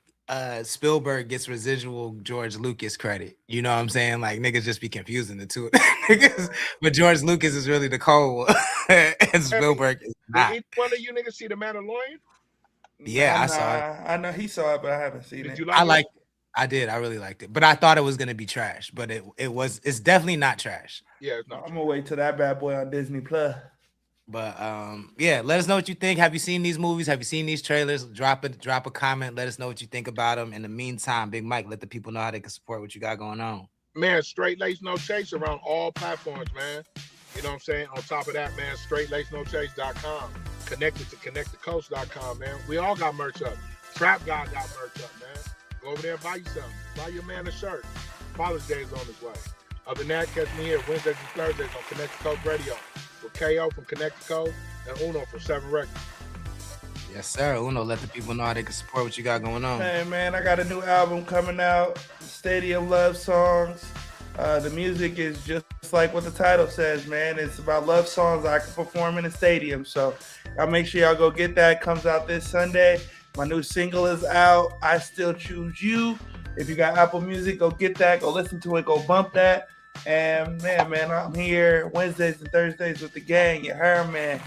Spielberg gets residual George Lucas credit. You know what I'm saying? Like niggas just be confusing the two niggas. But George Lucas is really the cold one. And Spielberg is not. Did each one of you niggas see The Mandalorian? Yeah, I saw it. I know he saw it, but I haven't seen it. Did you like it? liked it. I did. I really liked it. But I thought it was gonna be trash. But it's definitely not trash. Yeah, it's not. I'm gonna wait till that bad boy on Disney Plus. But yeah, let us know what you think. Have you seen these movies? Have you seen these trailers? Drop a comment. Let us know what you think about them. In the meantime, Big Mike, let the people know how they can support what you got going on. Man, Straight Lace No Chase around all platforms, man. You know what I'm saying? On top of that, man, straightlacenochase.com. Connected to connectthecoast.com, man. We all got merch up. Trap God got merch up, man. Go over there and buy you something. Buy your man a shirt. Father's Day is on his way. Other than that, catch me here Wednesdays and Thursdays on Connect the Coast Radio with KO from Connect the Coast and Uno from 7 Records. Yes, sir. Uno, let the people know how they can support what you got going on. Hey, man, I got a new album coming out, Stadium Love Songs. The music is just like what the title says, man. It's about love songs I can perform in a stadium. So y'all make sure y'all go get that. It comes out this Sunday. My new single is out, I Still Choose You. If you got Apple Music, go get that. Go listen to it. Go bump that. And, man, I'm here Wednesdays and Thursdays with the gang. You heard, man.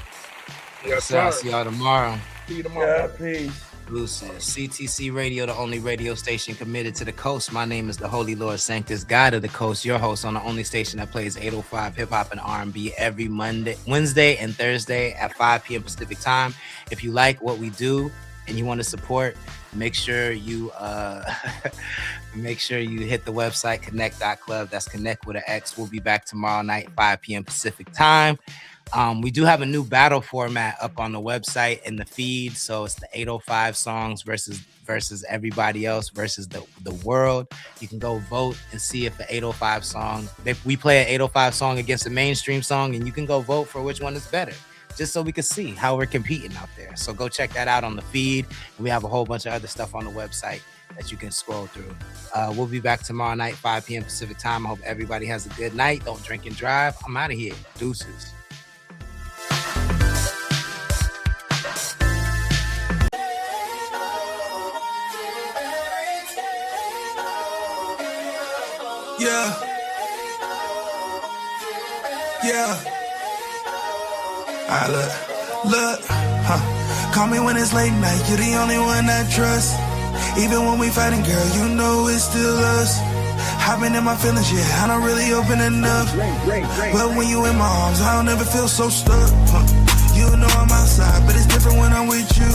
Yes, sir. I'll see y'all tomorrow. See you tomorrow. Yeah, peace. CTC Radio, the only radio station committed to the coast. My name is the Holy Lord Sanctus, God of the Coast, your host on the only station that plays 805 hip-hop and R&B every Wednesday and Thursday at 5 p.m. Pacific time. If you like what we do and you want to support, make sure you hit the website, connect.club. That's connect with an X. We'll be back tomorrow night, 5 p.m. Pacific time. We do have a new battle format up on the website and the feed. So it's the 805 songs versus everybody else versus the world. You can go vote and see if the 805 song, if we play an 805 song against a mainstream song, and you can go vote for which one is better, just so we can see how we're competing out there. So go check that out on the feed. We have a whole bunch of other stuff on the website that you can scroll through. We'll be back tomorrow night, 5 p.m. Pacific time. I hope everybody has a good night. Don't drink and drive. I'm out of here. Deuces. Yeah. Look, call me when it's late night, you're the only one I trust. Even when we fighting, girl, you know it's still us. I've been in my feelings, yeah, I don't really open enough. But when you in my arms, I don't ever feel so stuck. You know I'm outside, but it's different when I'm with you.